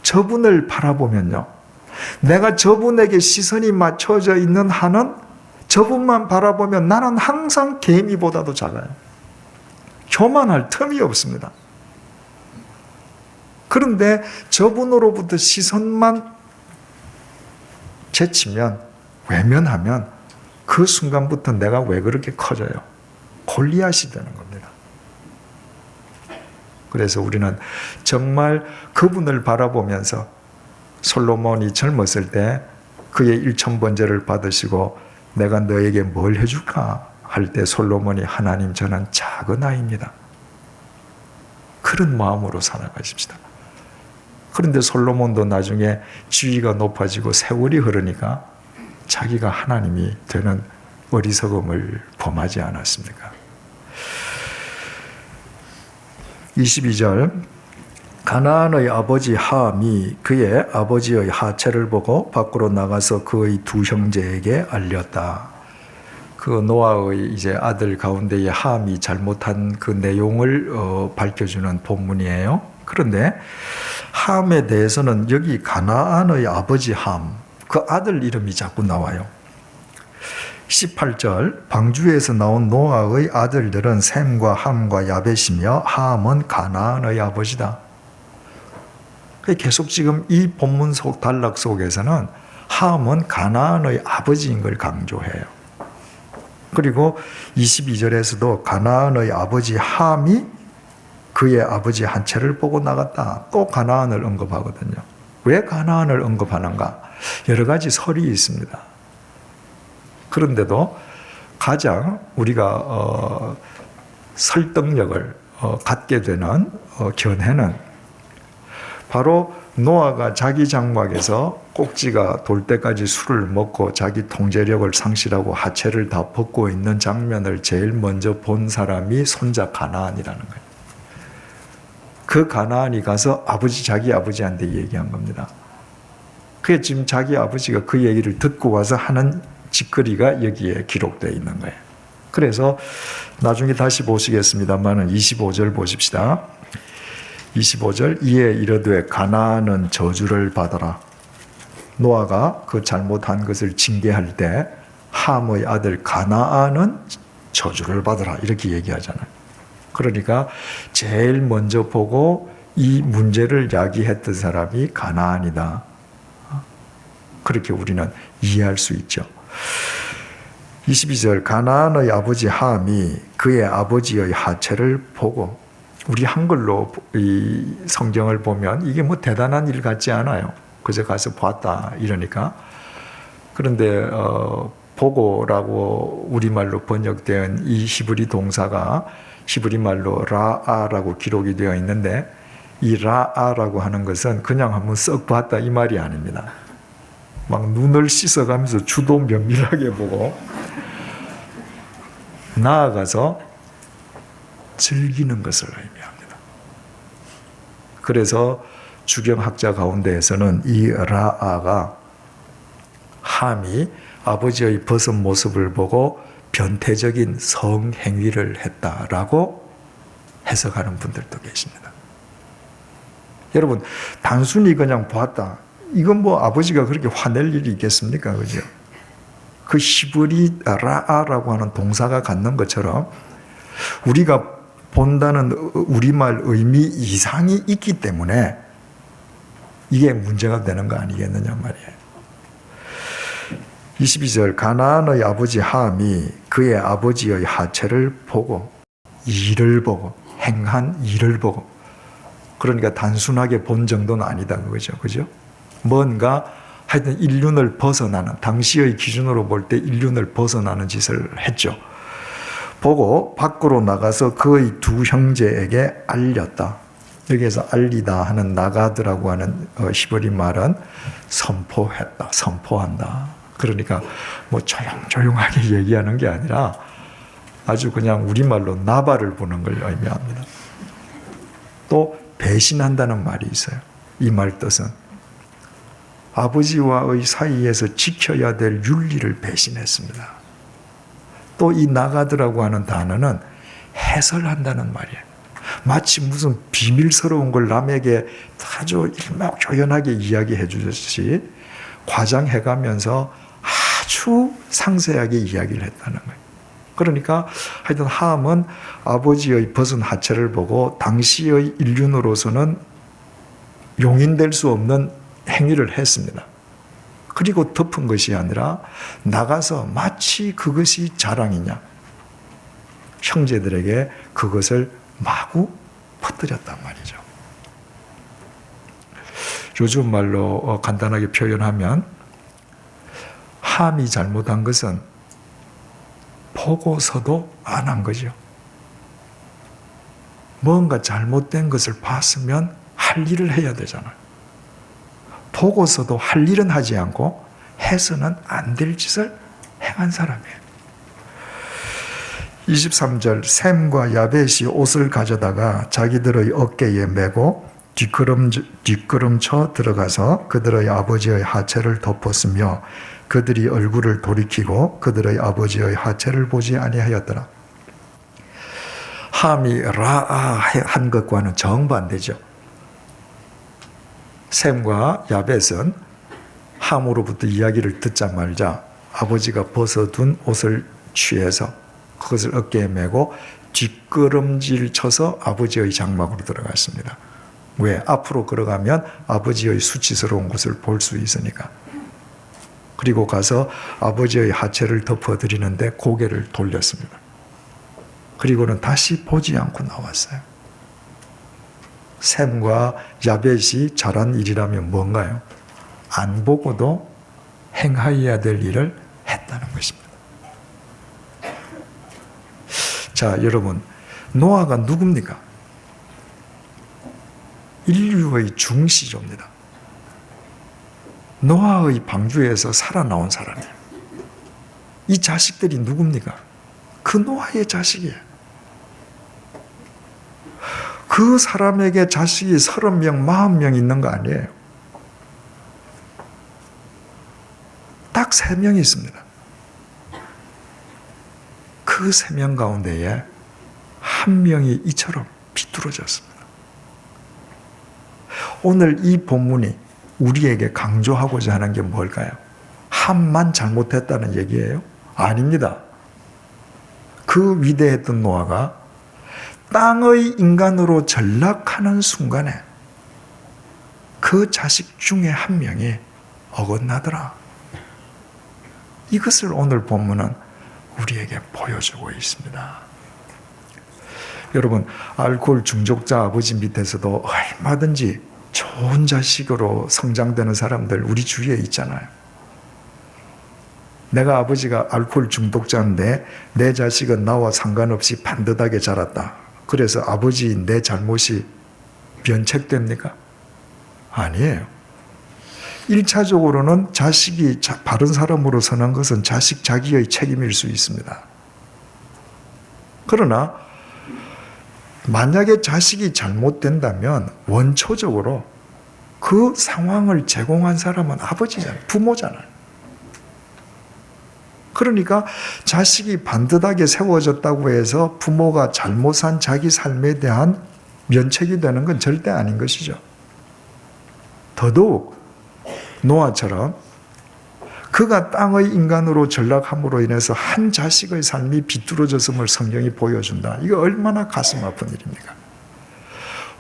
저분을 바라보면요, 내가 저분에게 시선이 맞춰져 있는 한은 저분만 바라보면 나는 항상 개미보다도 작아요. 교만할 틈이 없습니다. 그런데 저분으로부터 시선만 제치면, 외면하면 그 순간부터 내가 왜 그렇게 커져요? 골리앗이 되는 겁니다. 그래서 우리는 정말 그분을 바라보면서 솔로몬이 젊었을 때 그의 1000번제를 받으시고 내가 너에게 뭘 해줄까 할 때 솔로몬이 하나님 저는 작은 아이입니다. 그런 마음으로 살아가십시다. 그런데 솔로몬도 나중에 지위가 높아지고 세월이 흐르니까 자기가 하나님이 되는 어리석음을 범하지 않았습니까? 22절, 가나안의 아버지 함이 그의 아버지의 하체를 보고 밖으로 나가서 그의 두 형제에게 알렸다. 그 노아의 이제 아들 가운데에 함이 잘못한 그 내용을 밝혀주는 본문이에요. 그런데 함에 대해서는 여기 가나안의 아버지 함, 그 아들 이름이 자꾸 나와요. 18절, 방주에서 나온 노아의 아들들은 셈과 함과 야벳이며 함은 가나안의 아버지다. 계속 지금 이 본문 속 단락 속에서는 함은 가나안의 아버지인 걸 강조해요. 그리고 22절에서도 가나안의 아버지 함이 그의 아버지 한 채를 보고 나갔다. 또 가나안을 언급하거든요. 왜 가나안을 언급하는가? 여러 가지 설이 있습니다. 그런데도 가장 우리가 설득력을 갖게 되는 견해는 바로 노아가 자기 장막에서 꼭지가 돌 때까지 술을 먹고 자기 통제력을 상실하고 하체를 다 벗고 있는 장면을 제일 먼저 본 사람이 손자 가나안이라는 거예요. 그 가나안이 가서 자기 아버지한테 얘기한 겁니다. 그게 지금 자기 아버지가 그 얘기를 듣고 와서 하는 짓거리가 여기에 기록되어 있는 거예요. 그래서 나중에 다시 보시겠습니다만 25절 보십시다. 25절 이에 이르되 가나안은 저주를 받아라. 노아가 그 잘못한 것을 징계할 때 함의 아들 가나안은 저주를 받아라 이렇게 얘기하잖아요. 그러니까 제일 먼저 보고 이 문제를 야기했던 사람이 가나안이다. 그렇게 우리는 이해할 수 있죠. 22절 가나안의 아버지 함이 그의 아버지의 하체를 보고, 우리 한글로 이 성경을 보면 이게 뭐 대단한 일 같지 않아요. 그저 가서 봤다 이러니까. 그런데 보고라고 우리말로 번역된 이 히브리 동사가 히브리 말로 라아라고 기록이 되어 있는데, 이 라아라고 하는 것은 그냥 한번 썩 봤다 이 말이 아닙니다. 막 눈을 씻어가면서 주도 면밀하게 보고 나아가서 즐기는 것을 의미합니다. 그래서 주경학자 가운데에서는 이 라아가 함이 아버지의 벗은 모습을 보고 변태적인 성행위를 했다라고 해석하는 분들도 계십니다. 여러분, 단순히 그냥 봤다, 이건 뭐 아버지가 그렇게 화낼 일이 있겠습니까? 그죠? 그 히브리 라아라고 하는 동사가 갖는 것처럼 우리가 본다는 우리말 의미 이상이 있기 때문에 이게 문제가 되는 거 아니겠느냐 말이에요. 22절 가나안의 아버지 함이 그의 아버지의 하체를 보고, 일을 보고, 행한 일을 보고, 그러니까 단순하게 본 정도는 아니다 그거죠. 그죠? 뭔가 하여튼 인륜을 벗어나는, 당시의 기준으로 볼 때 인륜을 벗어나는 짓을 했죠. 보고 밖으로 나가서 그의 두 형제에게 알렸다. 여기에서 알리다 하는 나가드라고 하는 히브리 말은 선포했다, 선포한다. 그러니까 뭐 조용조용하게 얘기하는 게 아니라 아주 그냥 우리말로 나발을 부는 걸 의미합니다. 또 배신한다는 말이 있어요. 이 말 뜻은 아버지와의 사이에서 지켜야 될 윤리를 배신했습니다. 또 이 나가드라고 하는 단어는 해설한다는 말이에요. 마치 무슨 비밀스러운 걸 남에게 아주 일목요연하게 이야기해 주듯이 과장해가면서 아주 상세하게 이야기를 했다는 거예요. 그러니까 하여튼 함은 아버지의 벗은 하체를 보고 당시의 인륜으로서는 용인될 수 없는 행위를 했습니다. 그리고 덮은 것이 아니라 나가서 마치 그것이 자랑이냐, 형제들에게 그것을 마구 퍼뜨렸단 말이죠. 요즘 말로 간단하게 표현하면 함이 잘못한 것은 보고서도 안 한 거죠. 뭔가 잘못된 것을 봤으면 할 일을 해야 되잖아요. 보고서도 할 일은 하지 않고 해서는 안 될 짓을 행한 사람이에요. 23절 셈과 야벳이 옷을 가져다가 자기들의 어깨에 메고 뒷걸음쳐 들어가서 그들의 아버지의 하체를 덮었으며 그들이 얼굴을 돌이키고 그들의 아버지의 하체를 보지 아니하였더라. 함이 라아 한 것과는 정반대죠. 셈과 야벳은 함으로부터 이야기를 듣자마자 아버지가 벗어둔 옷을 취해서 그것을 어깨에 메고 뒷걸음질 쳐서 아버지의 장막으로 들어갔습니다. 왜? 앞으로 걸어가면 아버지의 수치스러운 것을 볼 수 있으니까. 그리고 가서 아버지의 하체를 덮어드리는데 고개를 돌렸습니다. 그리고는 다시 보지 않고 나왔어요. 셈과 야벳이 잘한 일이라면 뭔가요? 안 보고도 행하여야 될 일을 했다는 것입니다. 자, 여러분, 노아가 누굽니까? 인류의 중시조입니다. 노아의 방주에서 살아나온 사람이에요. 이 자식들이 누굽니까? 그 노아의 자식이에요. 그 사람에게 자식이 30명, 40명 있는 거 아니에요. 딱 3명이 있습니다. 그 3명 가운데에 한 명이 이처럼 비뚤어졌습니다. 오늘 이 본문이 우리에게 강조하고자 하는 게 뭘까요? 함만 잘못했다는 얘기예요? 아닙니다. 그 위대했던 노아가 땅의 인간으로 전락하는 순간에 그 자식 중에 한 명이 어긋나더라. 이것을 오늘 본문은 우리에게 보여주고 있습니다. 여러분, 알코올 중독자 아버지 밑에서도 얼마든지 좋은 자식으로 성장되는 사람들 우리 주위에 있잖아요. 내가 아버지가 알코올 중독자인데 내 자식은 나와 상관없이 반듯하게 자랐다. 그래서 아버지인 내 잘못이 면책됩니까? 아니에요. 1차적으로는 자식이 바른 사람으로 서는 것은 자식 자기의 책임일 수 있습니다. 그러나 만약에 자식이 잘못된다면 원초적으로 그 상황을 제공한 사람은 아버지잖아요. 부모잖아요. 그러니까 자식이 반듯하게 세워졌다고 해서 부모가 잘못 산 자기 삶에 대한 면책이 되는 건 절대 아닌 것이죠. 더더욱 노아처럼 그가 땅의 인간으로 전락함으로 인해서 한 자식의 삶이 비뚤어졌음을 성경이 보여준다. 이거 얼마나 가슴 아픈 일입니까?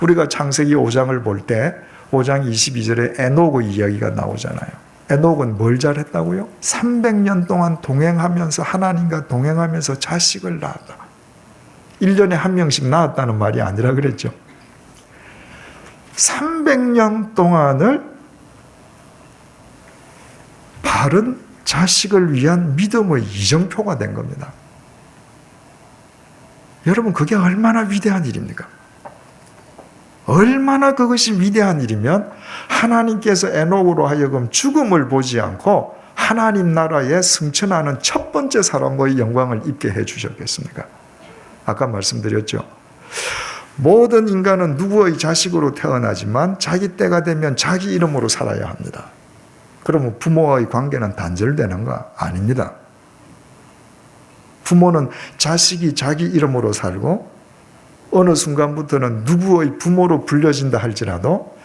우리가 창세기 5장을 볼 때 5장 22절에 에녹의 이야기가 나오잖아요. 에녹은 뭘 잘했다고요? 300년 동안 동행하면서 하나님과 동행하면서 자식을 낳았다. 1년에 한 명씩 낳았다는 말이 아니라 그랬죠. 300년 동안을 바른 자식을 위한 믿음의 이정표가 된 겁니다. 여러분, 그게 얼마나 위대한 일입니까? 얼마나 그것이 위대한 일이면 하나님께서 에녹으로 하여금 죽음을 보지 않고 하나님 나라에 승천하는 첫 번째 사람의 영광을 입게 해 주셨겠습니까? 아까 말씀드렸죠. 모든 인간은 누구의 자식으로 태어나지만 자기 때가 되면 자기 이름으로 살아야 합니다. 그러면 부모와의 관계는 단절되는가? 아닙니다. 부모는 자식이 자기 이름으로 살고 어느 순간부터는 누구의 부모로 불려진다 할지라도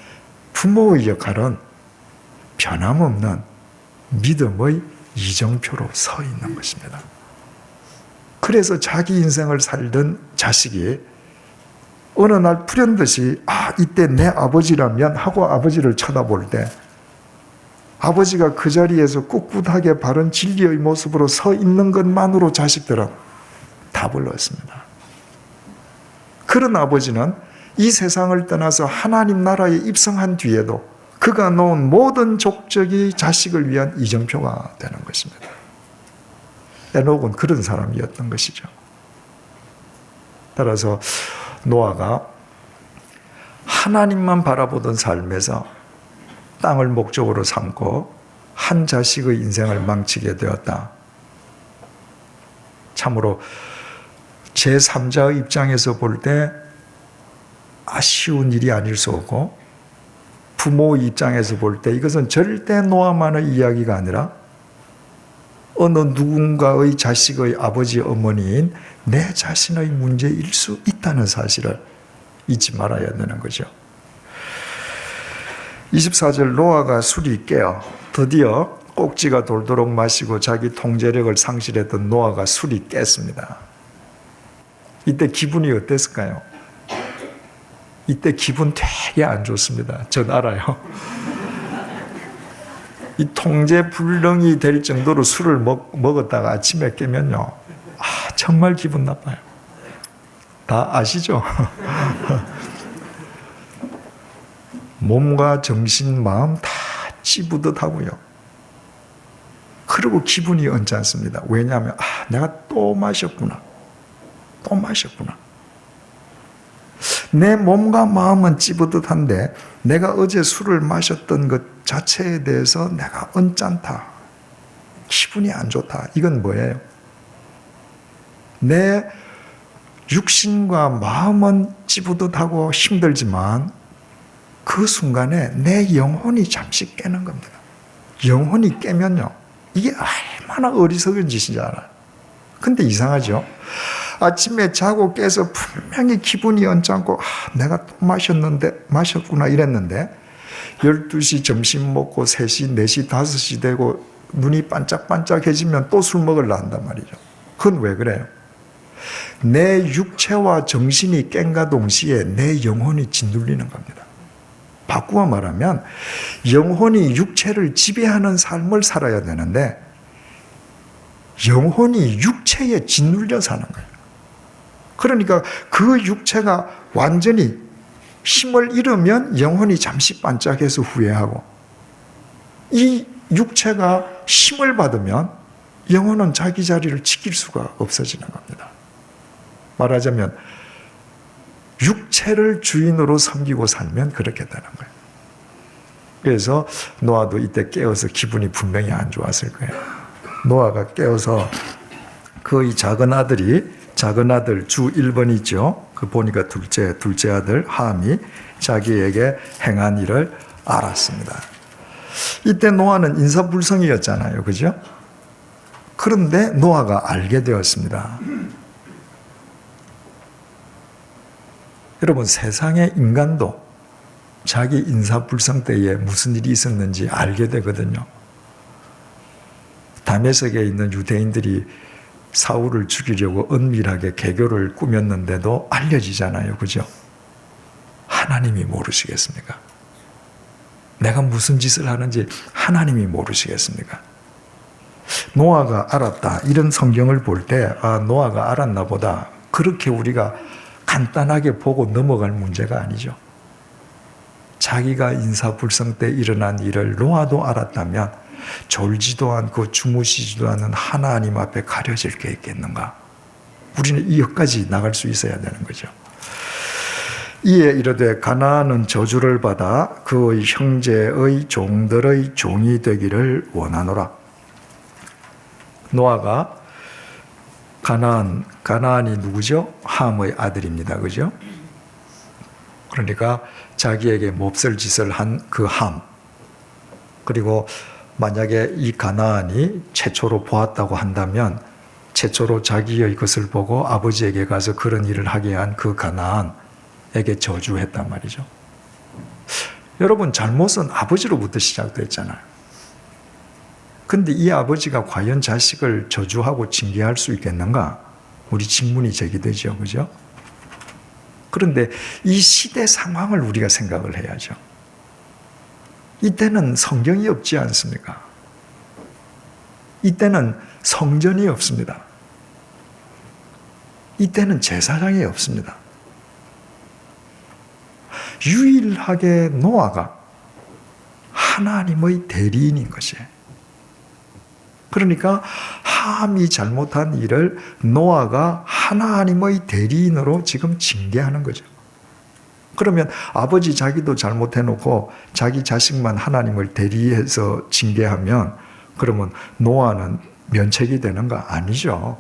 부모의 역할은 변함없는 믿음의 이정표로 서 있는 것입니다. 그래서 자기 인생을 살던 자식이 어느 날 불현듯이 이때 내 아버지라면 하고 아버지를 쳐다볼 때 아버지가 그 자리에서 꿋꿋하게 바른 진리의 모습으로 서 있는 것만으로 자식들은 답을 얻습니다. 그런 아버지는 이 세상을 떠나서 하나님 나라에 입성한 뒤에도 그가 놓은 모든 족적이 자식을 위한 이정표가 되는 것입니다. 에녹은 그런 사람이었던 것이죠. 따라서 노아가 하나님만 바라보던 삶에서 땅을 목적으로 삼고 한 자식의 인생을 망치게 되었다. 참으로 제3자의 입장에서 볼 때 아쉬운 일이 아닐 수 없고 부모의 입장에서 볼 때 이것은 절대 노아만의 이야기가 아니라 어느 누군가의 자식의 아버지 어머니인 내 자신의 문제일 수 있다는 사실을 잊지 말아야 되는 거죠. 24절 노아가 술이 깨어 드디어 꼭지가 돌도록 마시고 자기 통제력을 상실했던 노아가 술이 깼습니다. 이때 기분이 어땠을까요? 이때 기분 되게 안 좋습니다. 전 알아요. 이 통제 불능이 될 정도로 술을 먹었다가 아침에 깨면요. 정말 기분 나빠요. 다 아시죠? 몸과 정신, 마음 다 찌부듯하고요. 그리고 기분이 언짢습니다. 왜냐하면 내가 또 마셨구나. 내 몸과 마음은 찌뿌듯한데 내가 어제 술을 마셨던 것 자체에 대해서 내가 언짢다. 기분이 안 좋다. 이건 뭐예요? 내 육신과 마음은 찌뿌듯하고 힘들지만 그 순간에 내 영혼이 잠시 깨는 겁니다. 영혼이 깨면요, 이게 얼마나 어리석은 짓인지 알아요. 근데 이상하죠? 아침에 자고 깨서 분명히 기분이 언짢고 내가 또 마셨구나 이랬는데 12시 점심 먹고 3시, 4시, 5시 되고 눈이 반짝반짝해지면 또 술 먹으려 한단 말이죠. 그건 왜 그래요? 내 육체와 정신이 깬과 동시에 내 영혼이 짓눌리는 겁니다. 바꾸어 말하면 영혼이 육체를 지배하는 삶을 살아야 되는데 영혼이 육체에 짓눌려 사는 거예요. 그러니까 그 육체가 완전히 힘을 잃으면 영혼이 잠시 반짝해서 후회하고, 이 육체가 힘을 받으면 영혼은 자기 자리를 지킬 수가 없어지는 겁니다. 말하자면 육체를 주인으로 섬기고 살면 그렇게 되는 거예요. 그래서 노아도 이때 깨어서 기분이 분명히 안 좋았을 거예요. 노아가 깨어서 그 작은 아들 주 1번이죠. 그 보니까 둘째 아들 함이 자기에게 행한 일을 알았습니다. 이때 노아는 인사불성이었잖아요. 그죠? 그런데 노아가 알게 되었습니다. 여러분, 세상의 인간도 자기 인사불성 때에 무슨 일이 있었는지 알게 되거든요. 다메섹에 있는 유대인들이 사울을 죽이려고 은밀하게 계교를 꾸몄는데도 알려지잖아요. 그죠? 하나님이 모르시겠습니까? 내가 무슨 짓을 하는지 하나님이 모르시겠습니까? 노아가 알았다. 이런 성경을 볼 때 노아가 알았나 보다. 그렇게 우리가 간단하게 보고 넘어갈 문제가 아니죠. 자기가 인사불성 때 일어난 일을 노아도 알았다면 졸지도 않고 주무시지도 않은 하나님 앞에 가려질 게 있겠는가? 우리는 여기까지 나갈 수 있어야 되는 거죠. 이에 이르되 가나안은 저주를 받아 그의 형제의 종들의 종이 되기를 원하노라. 노아가 가나안이 누구죠? 함의 아들입니다. 그죠? 그러니까 자기에게 몹쓸 짓을 한 그 함, 그리고 만약에 이 가나안이 최초로 보았다고 한다면 최초로 자기의 것을 보고 아버지에게 가서 그런 일을 하게 한 그 가나안에게 저주했단 말이죠. 여러분, 잘못은 아버지로부터 시작됐잖아요. 근데 이 아버지가 과연 자식을 저주하고 징계할 수 있겠는가? 우리 질문이 제기되죠. 그죠? 그런데 이 시대 상황을 우리가 생각을 해야죠. 이때는 성경이 없지 않습니까? 이때는 성전이 없습니다. 이때는 제사장이 없습니다. 유일하게 노아가 하나님의 대리인인 것이에요. 그러니까 함이 잘못한 일을 노아가 하나님의 대리인으로 지금 징계하는 거죠. 그러면 아버지 자기도 잘못해놓고 자기 자식만 하나님을 대리해서 징계하면 그러면 노아는 면책이 되는가? 아니죠.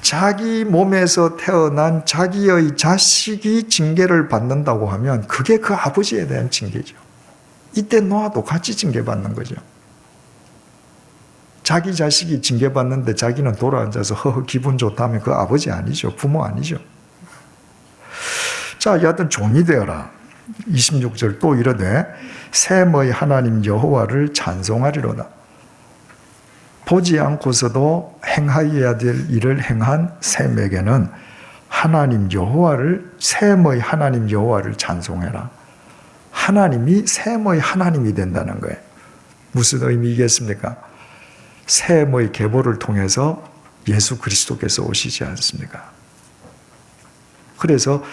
자기 몸에서 태어난 자기의 자식이 징계를 받는다고 하면 그게 그 아버지에 대한 징계죠. 이때 노아도 같이 징계받는 거죠. 자기 자식이 징계받는데 자기는 돌아앉아서 허허 기분 좋다면 그 아버지 아니죠. 부모 아니죠. 자, 여하튼 종이 되어라. 26절 또 이르되 셈의 하나님 여호와를 찬송하리로다. 보지 않고서도 행하여야 될 일을 행한 셈에게는 하나님 여호와를, 셈의 하나님 여호와를 찬송해라. 하나님이 셈의 하나님이 된다는 거예요. 무슨 의미겠습니까? 셈의 계보를 통해서 예수 그리스도께서 오시지 않습니까? 그래서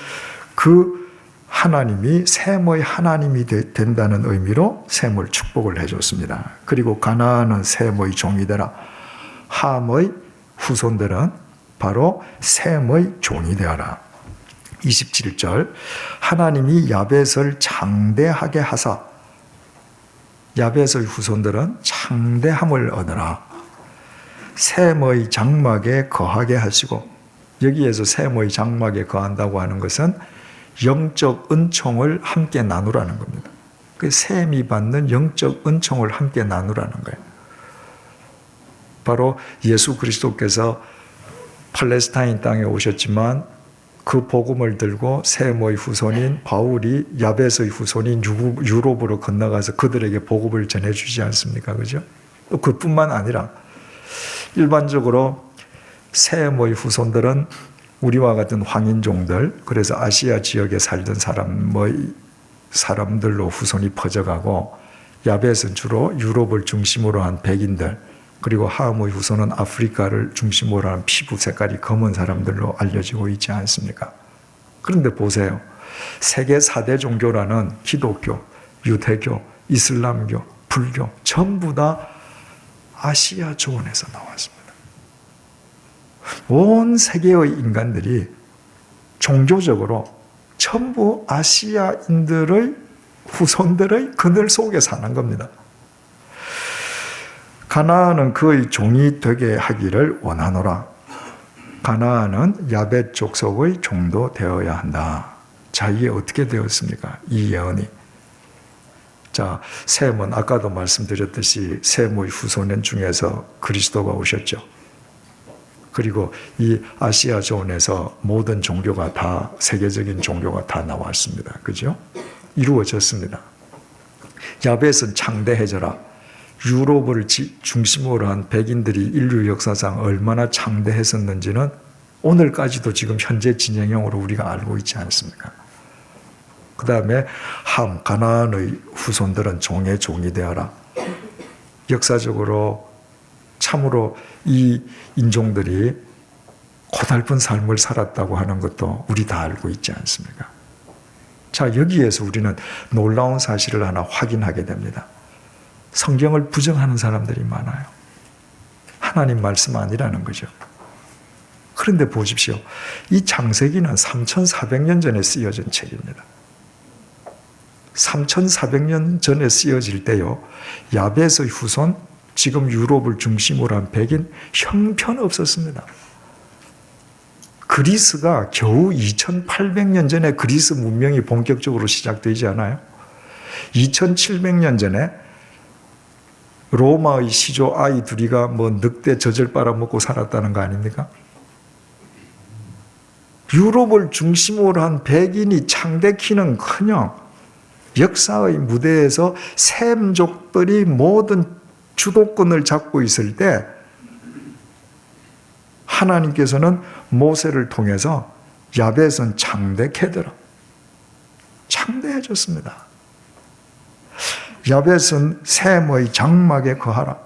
그 하나님이 셈의 하나님이 된다는 의미로 셈을 축복을 해줬습니다. 그리고 가나안은 셈의 종이 되라. 함의 후손들은 바로 셈의 종이 되어라. 27절 하나님이 야벳을 장대하게 하사 야벳의 후손들은 장대함을 얻으라. 셈의 장막에 거하게 하시고 여기에서 셈의 장막에 거한다고 하는 것은 영적 은총을 함께 나누라는 겁니다. 그 셈이 받는 영적 은총을 함께 나누라는 거예요. 바로 예수 그리스도께서 팔레스타인 땅에 오셨지만 그 복음을 들고 셈의 후손인 바울이 야벳의 후손인 유럽으로 건너가서 그들에게 복음을 전해주지 않습니까? 그죠? 또 그뿐만 아니라 일반적으로 셈의 후손들은 우리와 같은 황인종들, 그래서 아시아 지역에 살던 사람들로 후손이 퍼져가고 야벳은 주로 유럽을 중심으로 한 백인들, 그리고 함의 후손은 아프리카를 중심으로 한 피부 색깔이 검은 사람들로 알려지고 있지 않습니까? 그런데 보세요. 세계 4대 종교라는 기독교, 유대교, 이슬람교, 불교 전부 다 아시아 조원에서 나왔습니다. 온 세계의 인간들이 종교적으로 전부 아시아인들의 후손들의 그늘 속에 사는 겁니다. 가나안은 그의 종이 되게 하기를 원하노라. 가나안은 야벳 족속의 종도 되어야 한다. 자, 이게 어떻게 되었습니까? 이 예언이. 자, 셈은 아까도 말씀드렸듯이 셈의 후손 중에서 그리스도가 오셨죠. 그리고 이 아시아 존에서 모든 종교가 다, 세계적인 종교가 다 나왔습니다. 그죠? 이루어졌습니다. 야벳은 창대해져라. 유럽을 중심으로 한 백인들이 인류 역사상 얼마나 창대했었는지는 오늘까지도 지금 현재 진행형으로 우리가 알고 있지 않습니까? 그 다음에 가나안의 후손들은 종의 종이 되어라. 역사적으로 참으로 이 인종들이 고달픈 삶을 살았다고 하는 것도 우리 다 알고 있지 않습니까? 자, 여기에서 우리는 놀라운 사실을 하나 확인하게 됩니다. 성경을 부정하는 사람들이 많아요. 하나님 말씀 아니라는 거죠. 그런데 보십시오. 이 창세기는 3,400년 전에 쓰여진 책입니다. 3,400년 전에 쓰여질 때요, 야벳의 후손, 지금 유럽을 중심으로 한 백인 형편없었습니다. 그리스가 겨우 2,800년 전에 그리스 문명이 본격적으로 시작되지 않아요? 2,700년 전에 로마의 시조 아이 둘이가 늑대 젖을 빨아먹고 살았다는 거 아닙니까? 유럽을 중심으로 한 백인이 창대키는커녕 역사의 무대에서 셈족들이 모든 주도권을 잡고 있을 때 하나님께서는 모세를 통해서 야벳은 창대케더라. 창대해졌습니다. 야벳은 셈의 장막에 거하라.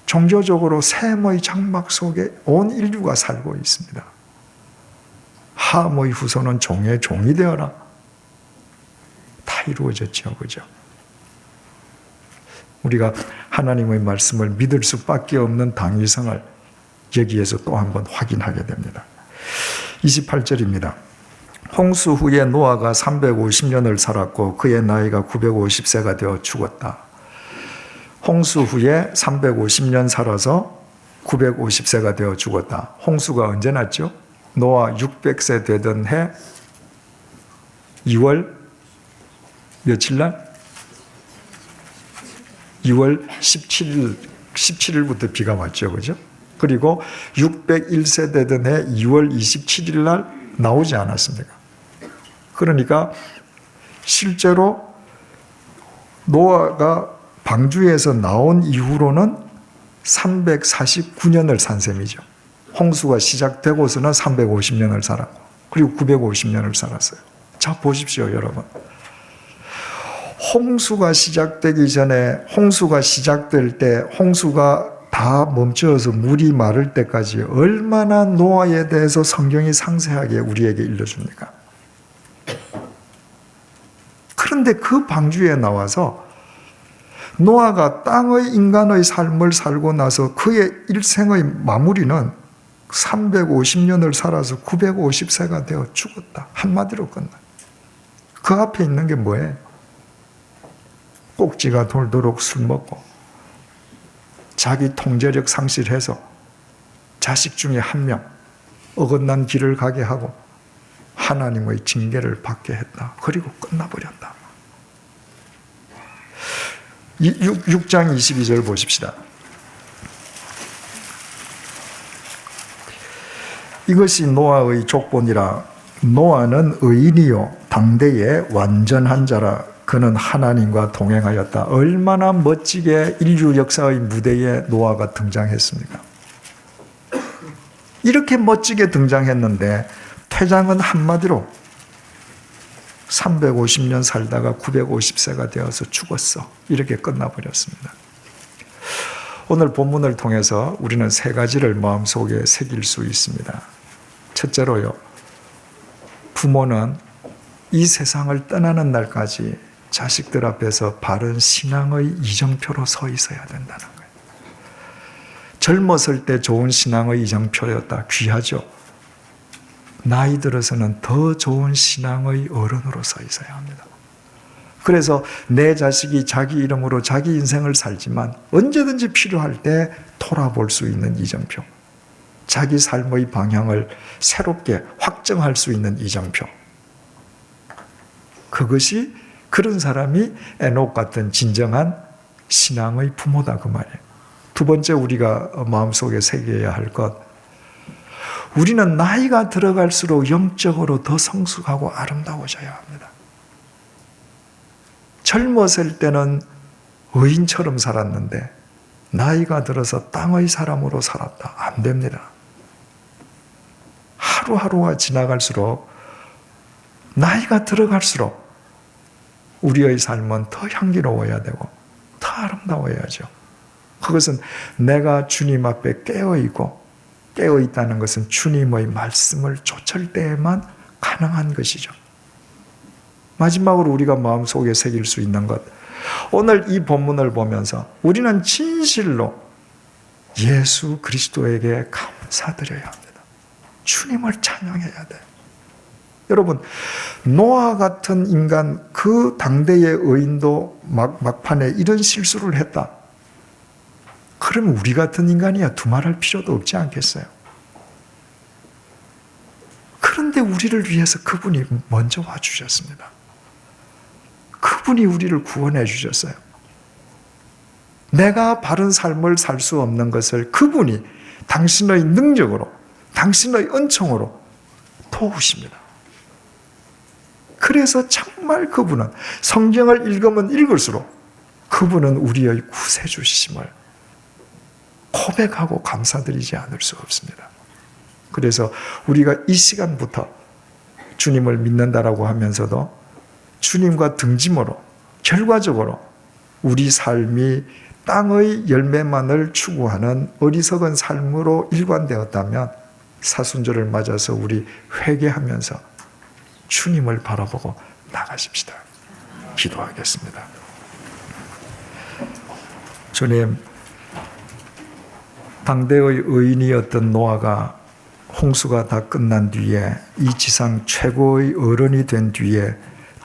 종교적으로 셈의 장막 속에 온 인류가 살고 있습니다. 함의 후손은 종의 종이 되어라. 다 이루어졌죠. 그죠? 우리가 하나님의 말씀을 믿을 수밖에 없는 당위성을 여기에서 또 한번 확인하게 됩니다. 28절입니다. 홍수 후에 노아가 350년을 살았고 그의 나이가 950세가 되어 죽었다. 홍수 후에 350년 살아서 950세가 되어 죽었다. 홍수가 언제 났죠? 노아 600세 되던 해 2월 며칠 날? 2월 17일부터 비가 왔죠. 그죠? 그리고 601세 되던 해 2월 27일 날 나오지 않았습니까? 그러니까 실제로 노아가 방주에서 나온 이후로는 349년을 산 셈이죠. 홍수가 시작되고서는 350년을 살았고 그리고 950년을 살았어요. 자, 보십시오, 여러분. 홍수가 시작되기 전에, 홍수가 시작될 때, 홍수가 다 멈춰서 물이 마를 때까지 얼마나 노아에 대해서 성경이 상세하게 우리에게 일러줍니까? 그런데 그 방주에 나와서 노아가 땅의 인간의 삶을 살고 나서 그의 일생의 마무리는 350년을 살아서 950세가 되어 죽었다. 한마디로 끝나. 그 앞에 있는 게 뭐예요? 꼭지가 돌도록 술 먹고 자기 통제력 상실해서 자식 중에 한 명 어긋난 길을 가게 하고 하나님의 징계를 받게 했다. 그리고 끝나버렸다. 6장 22절 보십시다. 이것이 노아의 족본이라. 노아는 의인이요 당대의 완전한 자라. 그는 하나님과 동행하였다. 얼마나 멋지게 인류 역사의 무대에 노아가 등장했습니까? 이렇게 멋지게 등장했는데 퇴장은 한마디로 350년 살다가 950세가 되어서 죽었어. 이렇게 끝나버렸습니다. 오늘 본문을 통해서 우리는 세 가지를 마음속에 새길 수 있습니다. 첫째로요, 부모는 이 세상을 떠나는 날까지 자식들 앞에서 바른 신앙의 이정표로 서 있어야 된다는 거예요. 젊었을 때 좋은 신앙의 이정표였다. 귀하죠. 나이 들어서는 더 좋은 신앙의 어른으로 서 있어야 합니다. 그래서 내 자식이 자기 이름으로 자기 인생을 살지만 언제든지 필요할 때 돌아볼 수 있는 이정표, 자기 삶의 방향을 새롭게 확정할 수 있는 이정표, 그것이 그런 사람이 에녹 같은 진정한 신앙의 부모다 그 말이에요. 두 번째 우리가 마음속에 새겨야 할 것, 우리는 나이가 들어갈수록 영적으로 더 성숙하고 아름다워져야 합니다. 젊었을 때는 의인처럼 살았는데 나이가 들어서 땅의 사람으로 살았다. 안 됩니다. 하루하루가 지나갈수록, 나이가 들어갈수록 우리의 삶은 더 향기로워야 되고 더 아름다워야죠. 그것은 내가 주님 앞에 깨어있고, 깨어있다는 것은 주님의 말씀을 좇을 때에만 가능한 것이죠. 마지막으로 우리가 마음속에 새길 수 있는 것, 오늘 이 본문을 보면서 우리는 진실로 예수 그리스도에게 감사드려야 합니다. 주님을 찬양해야 돼요. 여러분, 노아 같은 인간, 그 당대의 의인도 막판에 이런 실수를 했다. 그러면 우리 같은 인간이야 두말할 필요도 없지 않겠어요? 그런데 우리를 위해서 그분이 먼저 와주셨습니다. 그분이 우리를 구원해 주셨어요. 내가 바른 삶을 살 수 없는 것을 그분이 당신의 능력으로, 당신의 은총으로 도우십니다. 그래서 정말 그분은, 성경을 읽으면 읽을수록 그분은 우리의 구세주심을 고백하고 감사드리지 않을 수 없습니다. 그래서 우리가 이 시간부터 주님을 믿는다라고 하면서도 주님과 등짐으로 결과적으로 우리 삶이 땅의 열매만을 추구하는 어리석은 삶으로 일관되었다면 사순절을 맞아서 우리 회개하면서 주님을 바라보고 나가십시다. 기도하겠습니다. 주님, 당대의 의인이었던 노아가 홍수가 다 끝난 뒤에 이 지상 최고의 어른이 된 뒤에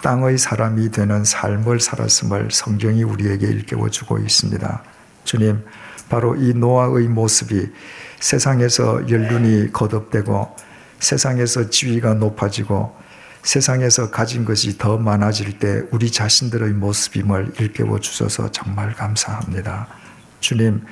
땅의 사람이 되는 삶을 살았음을 성경이 우리에게 일깨워주고 있습니다. 주님, 바로 이 노아의 모습이 세상에서 연륜이 거듭되고 세상에서 지위가 높아지고 세상에서 가진 것이 더 많아질 때 우리 자신들의 모습임을 일깨워 주셔서 정말 감사합니다. 주님,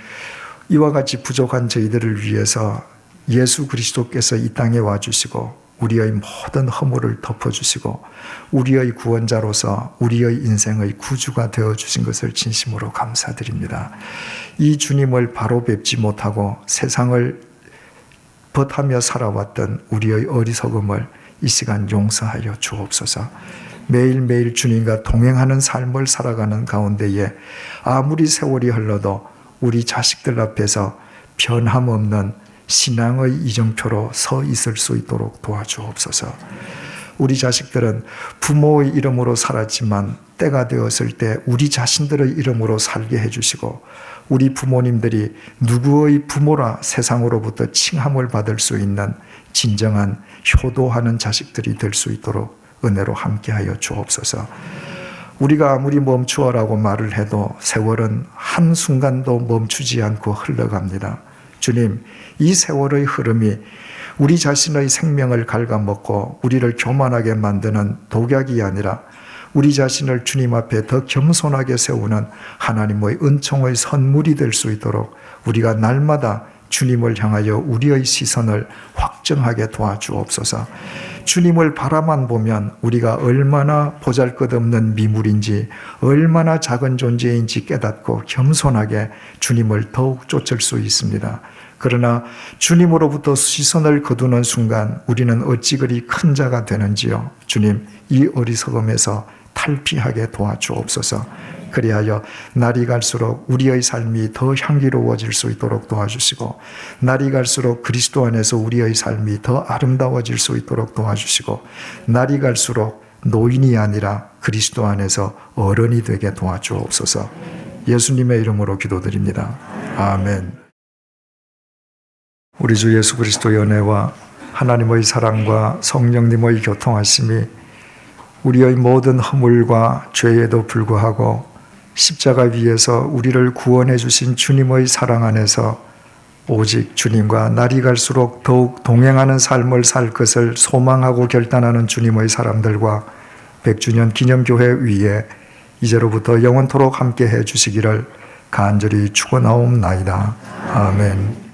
이와 같이 부족한 저희들을 위해서 예수 그리스도께서 이 땅에 와주시고 우리의 모든 허물을 덮어주시고 우리의 구원자로서 우리의 인생의 구주가 되어주신 것을 진심으로 감사드립니다. 이 주님을 바로 뵙지 못하고 세상을 벗하며 살아왔던 우리의 어리석음을 이 시간 용서하여 주옵소서. 매일매일 주님과 동행하는 삶을 살아가는 가운데에 아무리 세월이 흘러도 우리 자식들 앞에서 변함없는 신앙의 이정표로 서 있을 수 있도록 도와주옵소서. 우리 자식들은 부모의 이름으로 살았지만 때가 되었을 때 우리 자신들의 이름으로 살게 해주시고, 우리 부모님들이 누구의 부모라 세상으로부터 칭함을 받을 수 있는 진정한 효도하는 자식들이 될 수 있도록 은혜로 함께하여 주옵소서. 우리가 아무리 멈추어라고 말을 해도 세월은 한순간도 멈추지 않고 흘러갑니다. 주님, 이 세월의 흐름이 우리 자신의 생명을 갉아먹고 우리를 교만하게 만드는 독약이 아니라 우리 자신을 주님 앞에 더 겸손하게 세우는 하나님의 은총의 선물이 될 수 있도록 우리가 날마다 주님을 향하여 우리의 시선을 확정하게 도와주옵소서. 주님을 바라만 보면 우리가 얼마나 보잘것없는 미물인지, 얼마나 작은 존재인지 깨닫고 겸손하게 주님을 더욱 쫓을 수 있습니다. 그러나 주님으로부터 시선을 거두는 순간 우리는 어찌 그리 큰 자가 되는지요. 주님, 이 어리석음에서 탈피하게 도와주옵소서. 그리하여 날이 갈수록 우리의 삶이 더 향기로워질 수 있도록 도와주시고, 날이 갈수록 그리스도 안에서 우리의 삶이 더 아름다워질 수 있도록 도와주시고, 날이 갈수록 노인이 아니라 그리스도 안에서 어른이 되게 도와주옵소서. 예수님의 이름으로 기도드립니다. 아멘. 우리 주 예수 그리스도의 은혜와 하나님의 사랑과 성령님의 교통하심이 우리의 모든 허물과 죄에도 불구하고 십자가 위에서 우리를 구원해 주신 주님의 사랑 안에서 오직 주님과 날이 갈수록 더욱 동행하는 삶을 살 것을 소망하고 결단하는 주님의 사람들과 100주년 기념교회 위에 이제로부터 영원토록 함께 해 주시기를 간절히 축원하옵나이다. 아멘.